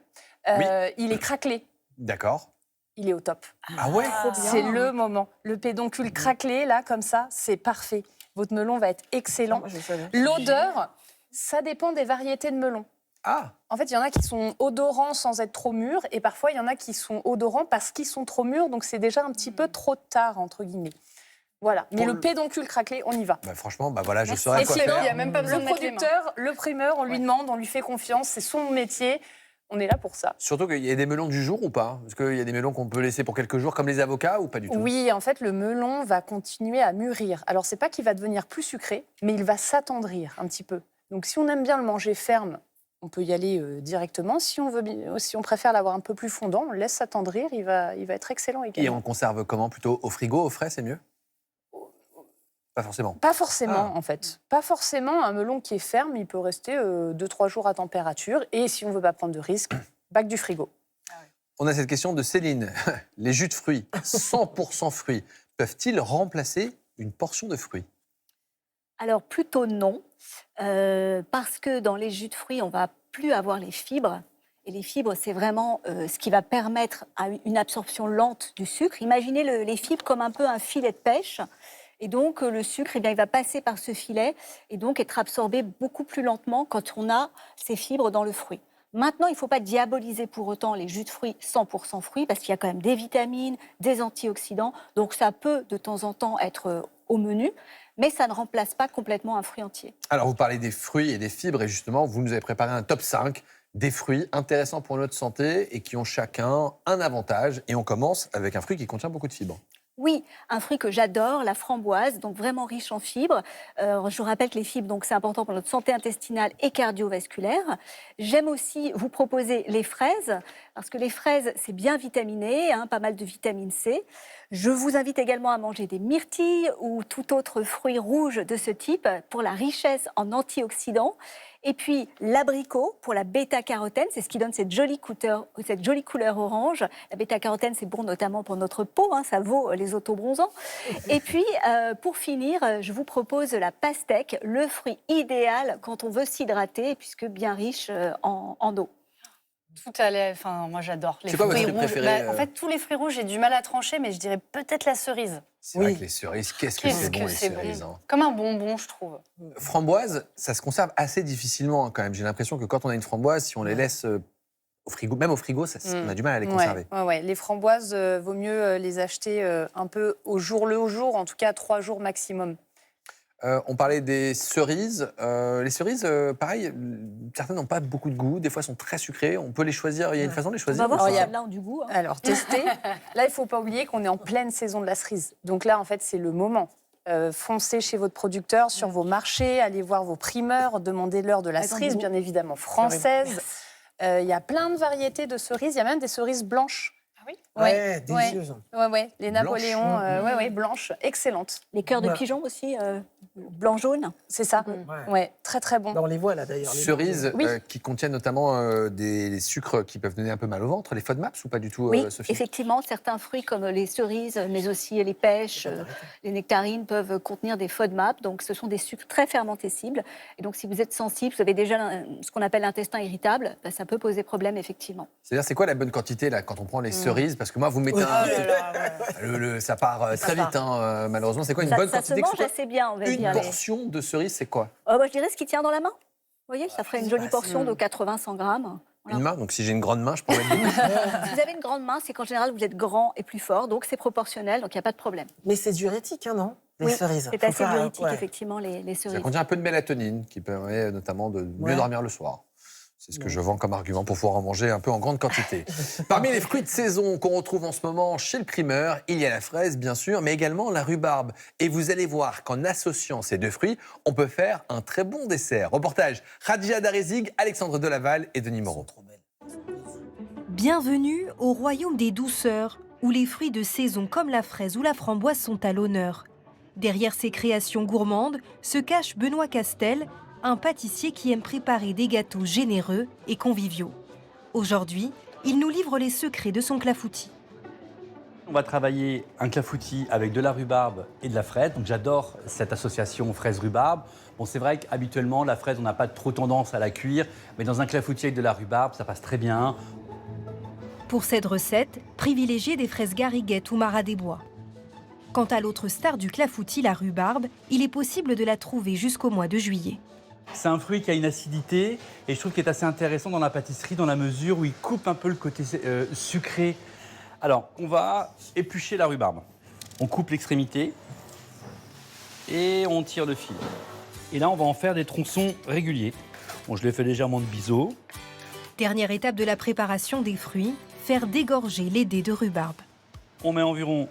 il est craquelé. D'accord. Il est au top. Ah ouais? C'est le moment. Le pédoncule craquelé, là, comme ça, c'est parfait. Votre melon va être excellent. L'odeur, ça dépend des variétés de melons. Ah. En fait, il y en a qui sont odorants sans être trop mûrs, et parfois, il y en a qui sont odorants parce qu'ils sont trop mûrs, donc c'est déjà un petit peu trop tard, entre guillemets. Voilà. Mais Pour le pédoncule craquelé, on y va. Bah, franchement, bah voilà, je saurais à Et quoi sinon, faire. il n'y a même pas besoin de producteur, le primeur, on lui demande, on lui fait confiance, c'est son métier. On est là pour ça. Surtout qu'il y a des melons du jour ou pas? Est-ce qu'il y a des melons qu'on peut laisser pour quelques jours comme les avocats ou pas du tout? Oui, en fait, le melon va continuer à mûrir. Alors, c'est pas qu'il va devenir plus sucré, mais il va s'attendrir un petit peu. Donc, si on aime bien le manger ferme, on peut y aller directement. Si on préfère l'avoir un peu plus fondant, on le laisse s'attendrir, il va être excellent Et également. on le conserve comment? Plutôt au frigo, au frais, c'est mieux? Pas forcément. Pas forcément, Ah. en fait. Pas forcément. Un melon qui est ferme, il peut rester 2-3 jours à température. Et si on veut pas prendre de risque, bac du frigo. On a cette question de Céline. Les jus de fruits, 100% fruits, peuvent-ils remplacer une portion de fruits? Alors plutôt non, parce que dans les jus de fruits, on va plus avoir les fibres. Et les fibres, c'est vraiment ce qui va permettre à une absorption lente du sucre. Imaginez les fibres comme un peu un filet de pêche. Et donc, le sucre, eh bien, il va passer par ce filet et donc être absorbé beaucoup plus lentement quand on a ces fibres dans le fruit. Maintenant, il ne faut pas diaboliser pour autant les jus de fruits 100% fruits parce qu'il y a quand même des vitamines, des antioxydants. Donc, ça peut de temps en temps être au menu, mais ça ne remplace pas complètement un fruit entier. Alors, vous parlez des fruits et des fibres et justement, vous nous avez préparé un top 5 des fruits intéressants pour notre santé et qui ont chacun un avantage. Et on commence avec un fruit qui contient beaucoup de fibres. Oui, un fruit que j'adore, la framboise, donc vraiment riche en fibres. Je vous rappelle que les fibres, donc c'est important pour notre santé intestinale et cardiovasculaire. J'aime aussi vous proposer les fraises, parce que les fraises, c'est bien vitaminé, pas mal de vitamine C. Je vous invite également à manger des myrtilles ou tout autre fruit rouge de ce type pour la richesse en antioxydants. Et puis l'abricot pour la bêta-carotène, c'est ce qui donne cette jolie couleur orange. La bêta-carotène, c'est bon notamment pour notre peau, ça vaut les autobronzants. Et puis pour finir, je vous propose la pastèque, le fruit idéal quand on veut s'hydrater, puisque bien riche en eau. Tout à l'heure, moi j'adore les C'est quoi votre fruits fruit rouges. préféré, En fait, tous les fruits rouges, j'ai du mal à trancher, mais je dirais peut-être la cerise. C'est vrai que les cerises, qu'est-ce que c'est bon les cerises. hein. Comme un bonbon, je trouve. Framboise, ça se conserve assez difficilement quand même. J'ai l'impression que quand on a une framboise, si on les laisse au frigo, même au frigo, on a du mal à les conserver. Ouais. Les framboises, vaut mieux les acheter un peu au jour, en tout cas 3 jours maximum. On parlait des cerises. Les cerises, pareil, certaines n'ont pas beaucoup de goût. Des fois, sont très sucrées. On peut les choisir. Il y a une façon de les choisir. On va voir ou si pas celles-là ont du goût. Alors, testez. Là, il ne faut pas oublier qu'on est en pleine saison de la cerise. Donc là, en fait, c'est le moment. Foncez chez votre producteur, sur vos marchés, allez voir vos primeurs, demandez-leur de la cerise, bien évidemment française. Il y a plein de variétés de cerises. Il y a même des cerises blanches. Ouais, délicieuses. Ouais. Les Napoléons, blanches, excellentes. Les cœurs de pigeon aussi, blanc-jaune. C'est ça. Ouais, très très bon. On les voit là d'ailleurs. Cerises qui contiennent notamment des sucres qui peuvent donner un peu mal au ventre, les FODMAPs ou pas du tout, Oui, Sophie? effectivement, certains fruits comme les cerises, mais aussi les pêches, les nectarines peuvent contenir des FODMAP. Donc, ce sont des sucres très fermentescibles. Et donc, si vous êtes sensible, vous avez déjà ce qu'on appelle l'intestin irritable, ça peut poser problème, effectivement. C'est-à-dire, c'est quoi la bonne quantité là quand on prend les cerises? Parce que moi, vous mettez ça part très vite, malheureusement. C'est quoi une bonne ça quantité? se mange assez bien, on va Une dire. portion de cerises, c'est quoi? Je dirais ce qui tient dans la main. Vous voyez, ça ferait une jolie portion de 80-100 grammes. Voilà. Une main, donc si j'ai une grande main, je pourrais le dire. Si vous avez une grande main, c'est qu'en général, vous êtes grand et plus fort, donc c'est proportionnel, donc il n'y a pas de problème. Mais c'est diurétique, non? Les Oui, cerises. c'est assez diurétique, effectivement, les cerises. Ça contient un peu de mélatonine qui permet notamment de mieux dormir le soir. C'est ce que je vends comme argument pour pouvoir en manger un peu en grande quantité. Parmi les fruits de saison qu'on retrouve en ce moment chez le primeur, il y a la fraise, bien sûr, mais également la rhubarbe. Et vous allez voir qu'en associant ces deux fruits, on peut faire un très bon dessert. Reportage Khadija Darezig, Alexandre Delaval et Denis Moreau. Bienvenue au royaume des douceurs, où les fruits de saison comme la fraise ou la framboise sont à l'honneur. Derrière ces créations gourmandes se cache Benoît Castel, un pâtissier qui aime préparer des gâteaux généreux et conviviaux. Aujourd'hui, il nous livre les secrets de son clafoutis. On va travailler un clafoutis avec de la rhubarbe et de la fraise. Donc j'adore cette association fraise-rhubarbe. Bon, c'est vrai qu'habituellement, la fraise, on n'a pas trop tendance à la cuire, mais dans un clafoutis avec de la rhubarbe, ça passe très bien. Pour cette recette, privilégiez des fraises gariguettes ou marat des bois. Quant à l'autre star du clafoutis, la rhubarbe, il est possible de la trouver jusqu'au mois de juillet. C'est un fruit qui a une acidité et je trouve qu'il est assez intéressant dans la pâtisserie dans la mesure où il coupe un peu le côté sucré. Alors, on va éplucher la rhubarbe. On coupe l'extrémité et on tire le fil. Et là, on va en faire des tronçons réguliers. Bon, je les fais légèrement de biseau. Dernière étape de la préparation des fruits, faire dégorger les dés de rhubarbe. On met environ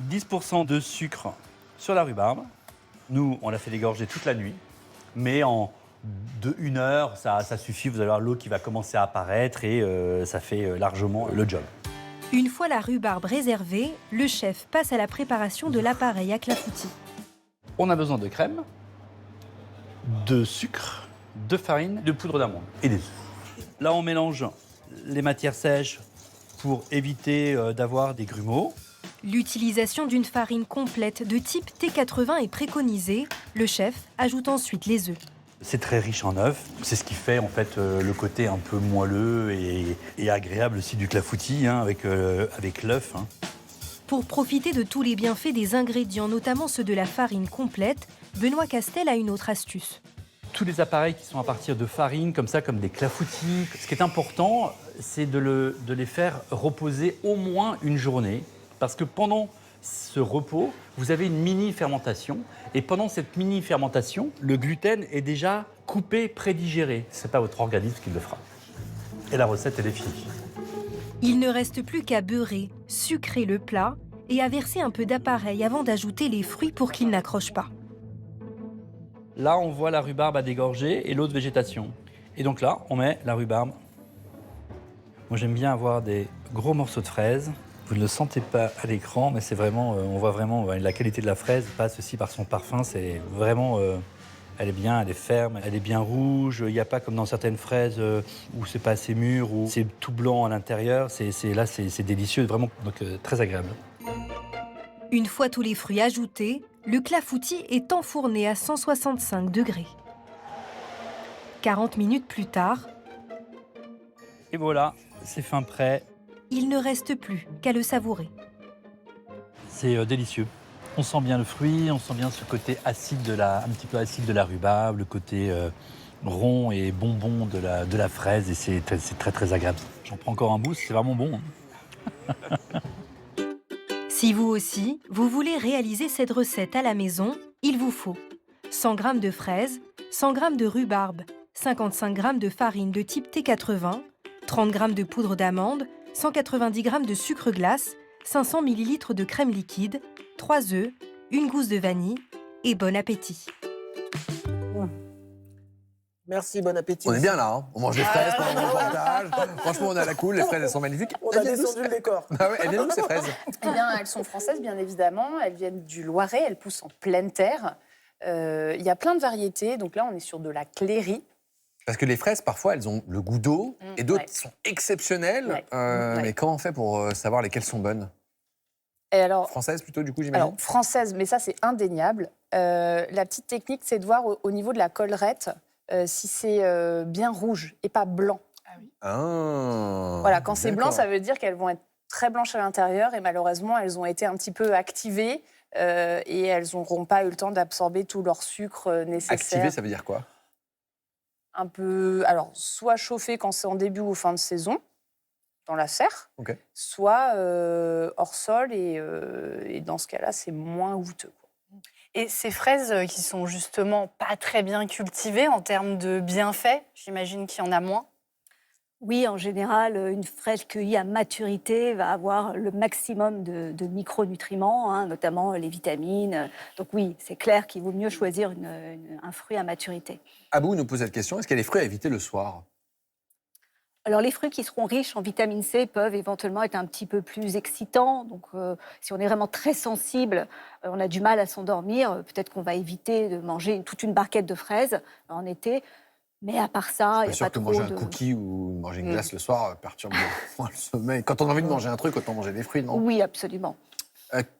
10% de sucre sur la rhubarbe. Nous, on l'a fait dégorger toute la nuit. Mais en 1 heure, ça suffit. Vous allez avoir l'eau qui va commencer à apparaître et ça fait largement le job. Une fois la rhubarbe réservée, le chef passe à la préparation de l'appareil à clafoutis. On a besoin de crème, de sucre, de farine, de poudre d'amande et des œufs. Là, on mélange les matières sèches pour éviter d'avoir des grumeaux. L'utilisation d'une farine complète de type T80 est préconisée. Le chef ajoute ensuite les œufs. C'est très riche en œufs. C'est ce qui fait en fait le côté un peu moelleux et agréable aussi du clafoutis avec l'œuf. Pour profiter de tous les bienfaits des ingrédients, notamment ceux de la farine complète, Benoît Castel a une autre astuce. Tous les appareils qui sont à partir de farine, comme ça, comme des clafoutis, ce qui est important, c'est de les faire reposer au moins une journée. Parce que pendant ce repos, vous avez une mini-fermentation. Et pendant cette mini-fermentation, le gluten est déjà coupé, prédigéré. Ce n'est pas votre organisme qui le fera. Et la recette, elle est finie. Il ne reste plus qu'à beurrer, sucrer le plat et à verser un peu d'appareil avant d'ajouter les fruits pour qu'ils n'accrochent pas. Là, on voit la rhubarbe à dégorger et l'autre végétation. Et donc là, on met la rhubarbe. Moi, j'aime bien avoir des gros morceaux de fraises. Vous ne le sentez pas à l'écran, mais c'est vraiment, on voit vraiment la qualité de la fraise passe aussi par son parfum. C'est vraiment, elle est bien, elle est ferme, elle est bien rouge. Il n'y a pas comme dans certaines fraises où c'est pas assez mûr, où c'est tout blanc à l'intérieur. Là, c'est délicieux, vraiment, donc très agréable. Une fois tous les fruits ajoutés, le clafoutis est enfourné à 165 degrés. 40 minutes plus tard, et voilà, c'est fin prêt. Il ne reste plus qu'à le savourer. C'est délicieux. On sent bien le fruit, on sent bien ce côté acide un petit peu acide de la rhubarbe, le côté rond et bonbon de la fraise, et c'est très très agréable. J'en prends encore un bout, c'est vraiment bon. Si vous aussi, vous voulez réaliser cette recette à la maison, il vous faut 100 g de fraises, 100 g de rhubarbe, 55 g de farine de type T80, 30 g de poudre d'amande, 190 g de sucre glace, 500 ml de crème liquide, 3 œufs, une gousse de vanille et bon appétit. Merci, bon appétit. On est bien là, on mange des fraises pendant le reportage. Franchement, on est à la cool, les fraises elles sont magnifiques. On a descendu le décor. Ah ouais, elles viennent d'où ces fraises? Eh bien, elles sont françaises, bien évidemment. Elles viennent du Loiret, elles poussent en pleine terre. Il y a plein de variétés. Donc là, on est sur de la Cléry. Parce que les fraises, parfois, elles ont le goût d'eau et d'autres sont exceptionnelles. Mais comment on fait pour savoir lesquelles sont bonnes? Et alors, françaises plutôt, du coup, j'imagine? Alors, françaises, mais ça, c'est indéniable. La petite technique, c'est de voir au niveau de la collerette si c'est bien rouge et pas blanc. Ah oui. Voilà, quand c'est blanc, ça veut dire qu'elles vont être très blanches à l'intérieur et malheureusement, elles ont été un petit peu activées et elles n'auront pas eu le temps d'absorber tout leur sucre nécessaire. Activé, ça veut dire quoi? Un peu, alors, soit chauffé quand c'est en début ou fin de saison, dans la serre, soit hors sol, et dans ce cas-là, c'est moins goûteux. Et ces fraises qui sont justement pas très bien cultivées en termes de bienfaits, j'imagine qu'il y en a moins. Oui, en général, une fraise cueillie à maturité va avoir le maximum de micronutriments, hein, notamment les vitamines. Donc oui, c'est clair qu'il vaut mieux choisir un fruit à maturité. Abou nous pose cette question, est-ce qu'il y a des fruits à éviter le soir? Alors les fruits qui seront riches en vitamine C peuvent éventuellement être un petit peu plus excitants. Donc si on est vraiment très sensible, on a du mal à s'endormir, peut-être qu'on va éviter de manger toute une barquette de fraises en été. Mais à part ça, il n'y a pas que trop manger de... un cookie ou manger une glace le soir perturbe le sommeil. Quand on a envie de manger un truc, autant manger des fruits, non? Oui, absolument.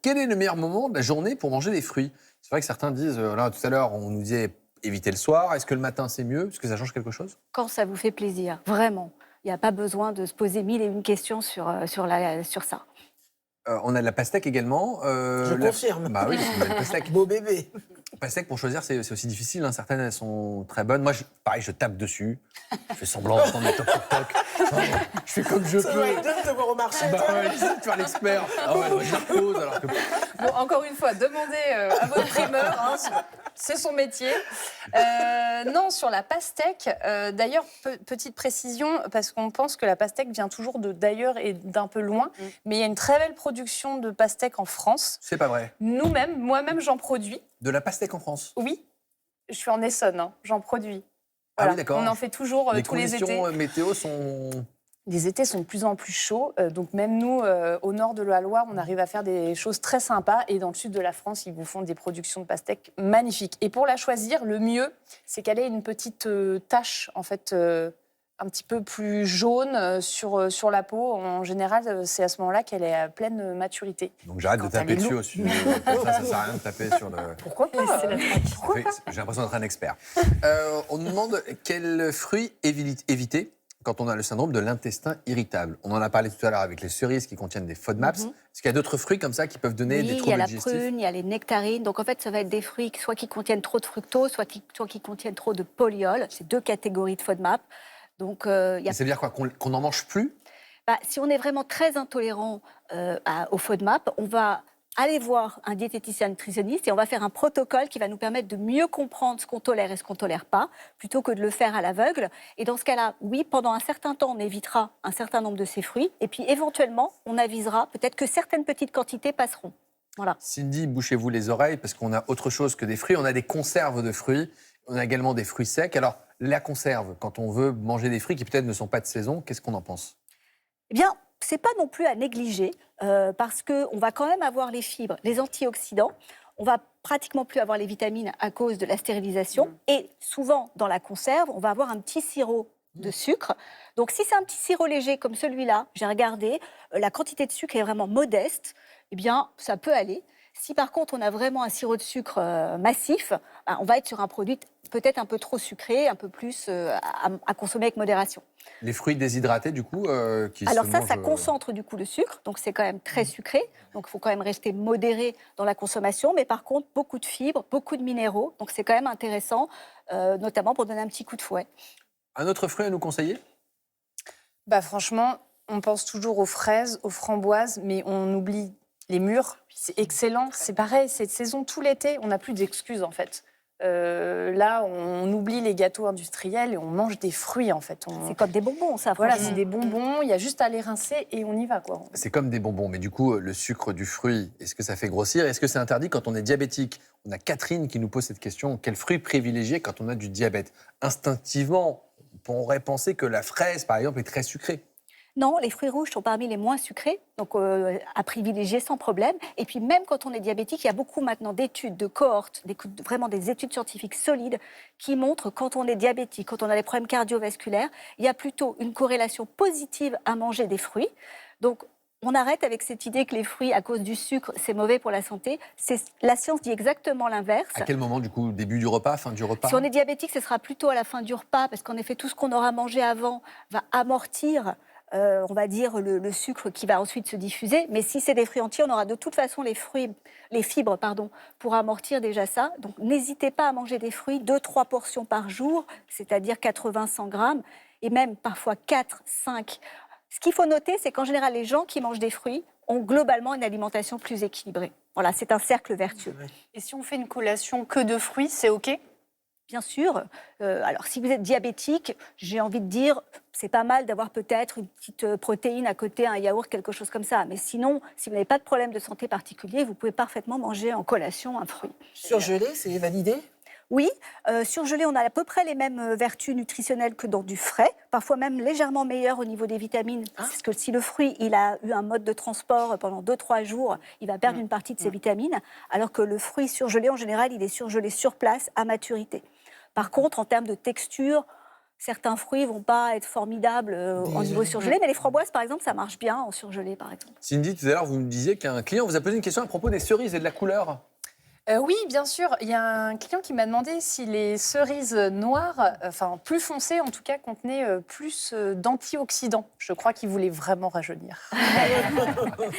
Quel est le meilleur moment de la journée pour manger des fruits? C'est vrai que certains disent, là tout à l'heure, on nous disait éviter le soir. Est-ce que le matin c'est mieux? Est-ce que ça change quelque chose? Quand ça vous fait plaisir, vraiment. Il n'y a pas besoin de se poser 1001 questions sur ça. On a de la pastèque également. Je confirme. Bah oui, c'est une pastèque. Beau bébé. Pastèque, pour choisir, c'est aussi difficile. Hein. Certaines, elles sont très bonnes. Moi, pareil, je tape dessus. Je fais semblant d'entendre mes toc-toc. Je fais comme je Ça peux. doit être dingue de voir au marché. Bah ouais, tu vois l'expert. Ah ouais, je la repose alors que... Bon, encore une fois, demandez à votre primeur, hein, c'est son métier. Non, sur la pastèque, d'ailleurs, petite précision, parce qu'on pense que la pastèque vient toujours d'ailleurs et d'un peu loin, mais il y a une très belle production de pastèque en France. C'est pas vrai. Nous-mêmes, moi-même, j'en produis. De la pastèque en France? Oui, je suis en Essonne, hein, j'en produis. Ah Voilà. oui, d'accord. On en fait toujours tous les étés. Les conditions météo sont... Les étés sont de plus en plus chauds, donc même nous, au nord de la Loire, on arrive à faire des choses très sympas. Et dans le sud de la France, ils vous font des productions de pastèques magnifiques. Et pour la choisir, le mieux, c'est qu'elle ait une petite tache, en fait, un petit peu plus jaune sur la peau. En général, c'est à ce moment-là qu'elle est à pleine maturité. Donc j'arrête de taper dessus aussi. Ça sert à rien de taper sur le... Pourquoi pas? J'ai l'impression d'être un expert. On nous demande quels fruits éviter quand on a le syndrome de l'intestin irritable. On en a parlé tout à l'heure avec les cerises qui contiennent des FODMAPs. Est-ce qu'il y a d'autres fruits comme ça qui peuvent donner des troubles digestifs? Il y a la prune, il y a les nectarines. Donc en fait, ça va être des fruits soit qui contiennent trop de fructose, soit qui contiennent trop de polyol. C'est deux catégories de FODMAP. Donc, ça veut dire quoi? Qu'on n'en mange plus? Si on est vraiment très intolérant au FODMAP, on va aller voir un diététicien nutritionniste et on va faire un protocole qui va nous permettre de mieux comprendre ce qu'on tolère et ce qu'on ne tolère pas, plutôt que de le faire à l'aveugle. Et dans ce cas-là, oui, pendant un certain temps, on évitera un certain nombre de ces fruits. Et puis, éventuellement, on avisera peut-être que certaines petites quantités passeront. Voilà. Cindy, bouchez-vous les oreilles parce qu'on a autre chose que des fruits. On a des conserves de fruits. On a également des fruits secs. Alors, la conserve, quand on veut manger des fruits qui peut-être ne sont pas de saison, qu'est-ce qu'on en pense? Eh bien, ce n'est pas non plus à négliger parce qu'on va quand même avoir les fibres, les antioxydants. On va pratiquement plus avoir les vitamines à cause de la stérilisation. Et souvent, dans la conserve, on va avoir un petit sirop de sucre. Donc, si c'est un petit sirop léger comme celui-là, j'ai regardé, la quantité de sucre est vraiment modeste, eh bien, ça peut aller. Si par contre, on a vraiment un sirop de sucre massif, on va être sur un produit peut-être un peu trop sucré, un peu plus à consommer avec modération. Les fruits déshydratés, du coup, Alors ça concentre du coup le sucre, donc c'est quand même très sucré. Donc il faut quand même rester modéré dans la consommation. Mais par contre, beaucoup de fibres, beaucoup de minéraux. Donc c'est quand même intéressant, notamment pour donner un petit coup de fouet. Un autre fruit à nous conseiller? Franchement, on pense toujours aux fraises, aux framboises, mais on oublie les mûres. C'est excellent. C'est pareil, cette saison, tout l'été, on n'a plus d'excuses en fait. Là, on oublie les gâteaux industriels et on mange des fruits en fait. C'est comme des bonbons, ça. Voilà, c'est des bonbons. Il y a juste à les rincer et on y va quoi. C'est comme des bonbons, mais du coup, le sucre du fruit, est-ce que ça fait grossir? Est-ce que c'est interdit quand on est diabétique? On a Catherine qui nous pose cette question. Quel fruit privilégier quand on a du diabète? Instinctivement, on pourrait penser que la fraise, par exemple, est très sucrée. Non, les fruits rouges sont parmi les moins sucrés, donc à privilégier sans problème. Et puis même quand on est diabétique, il y a beaucoup maintenant d'études, de cohortes, vraiment des études scientifiques solides qui montrent quand on est diabétique, quand on a des problèmes cardiovasculaires, il y a plutôt une corrélation positive à manger des fruits. Donc on arrête avec cette idée que les fruits, à cause du sucre, c'est mauvais pour la santé. La science dit exactement l'inverse. À quel moment, du coup? Début du repas, fin du repas? Si on est diabétique, ce sera plutôt à la fin du repas, parce qu'en effet, tout ce qu'on aura mangé avant va amortir on va dire, le sucre qui va ensuite se diffuser. Mais si c'est des fruits entiers, on aura de toute façon les fibres pour amortir déjà ça. Donc n'hésitez pas à manger des fruits, 2-3 portions par jour, c'est-à-dire 80-100 grammes, et même parfois 4-5. Ce qu'il faut noter, c'est qu'en général, les gens qui mangent des fruits ont globalement une alimentation plus équilibrée. Voilà, c'est un cercle vertueux. Et si on fait une collation que de fruits, c'est OK? Bien sûr. Alors, si vous êtes diabétique, j'ai envie de dire, c'est pas mal d'avoir peut-être une petite protéine à côté, un yaourt, quelque chose comme ça. Mais sinon, si vous n'avez pas de problème de santé particulier, vous pouvez parfaitement manger en collation un fruit. Surgelé, c'est validé? Oui, surgelé, on a à peu près les mêmes vertus nutritionnelles que dans du frais, parfois même légèrement meilleures au niveau des vitamines. Parce que si le fruit il a eu un mode de transport pendant 2-3 jours, il va perdre une partie de ses vitamines, alors que le fruit surgelé, en général, il est surgelé sur place à maturité. Par contre, en termes de texture, certains fruits ne vont pas être formidables en niveau surgelé, mais les framboises, par exemple, ça marche bien en surgelé, par exemple. Cindy, tout à l'heure, vous me disiez qu'un client vous a posé une question à propos des cerises et de la couleur. Oui, bien sûr. Il y a un client qui m'a demandé si les cerises noires, enfin plus foncées en tout cas, contenaient plus d'antioxydants. Je crois qu'il voulait vraiment rajeunir.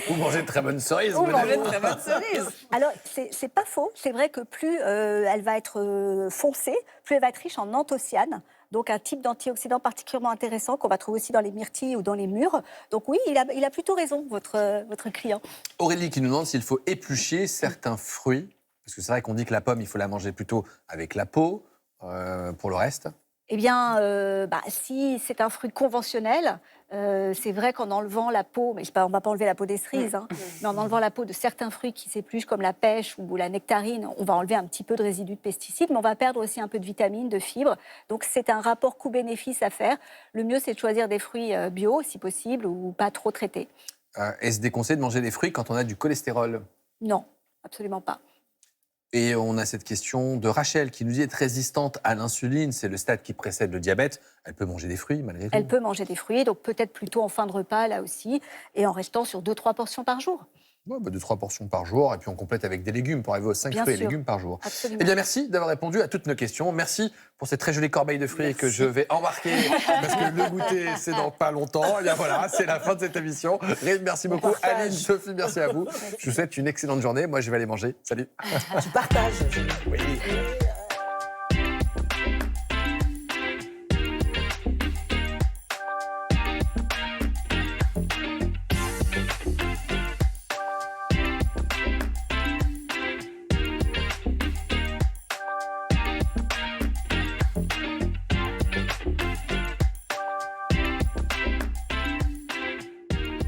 Vous mangez de très bonnes cerises. Vous mangez de très bonnes cerises. Alors, c'est pas faux. C'est vrai que plus elle va être foncée, plus elle va être riche en anthocyanes. Donc un type d'antioxydant particulièrement intéressant qu'on va trouver aussi dans les myrtilles ou dans les mûres. Donc oui, il a plutôt raison, votre client. Aurélie qui nous demande s'il faut éplucher certains fruits. Parce que c'est vrai qu'on dit que la pomme, il faut la manger plutôt avec la peau, pour le reste. Eh bien, si c'est un fruit conventionnel, c'est vrai qu'en enlevant la peau, mais on ne va pas enlever la peau des cerises, mais en enlevant la peau de certains fruits qui s'épluchent, comme la pêche ou la nectarine, on va enlever un petit peu de résidus de pesticides, mais on va perdre aussi un peu de vitamines, de fibres. Donc c'est un rapport coût-bénéfice à faire. Le mieux, c'est de choisir des fruits bio, si possible, ou pas trop traités. Est-ce déconseillé de manger des fruits quand on a du cholestérol? Non, absolument pas. Et on a cette question de Rachel qui nous dit être résistante à l'insuline, c'est le stade qui précède le diabète. Elle peut manger des fruits malgré tout. Elle peut manger des fruits, donc peut-être plutôt en fin de repas là aussi, et en restant sur 2-3 portions par jour. Ouais, 2-3 portions par jour, et puis on complète avec des légumes pour arriver aux 5 Bien fruits sûr. et légumes par jour. Absolument. Eh bien, merci d'avoir répondu à toutes nos questions. Merci pour cette très jolie corbeille de fruits que je vais embarquer, parce que le goûter, c'est dans pas longtemps. Et bien voilà, c'est la fin de cette émission. Rime, merci beaucoup. Aline, Sophie, merci à vous. Je vous souhaite une excellente journée. Moi, je vais aller manger. Salut. Tu partages. Oui.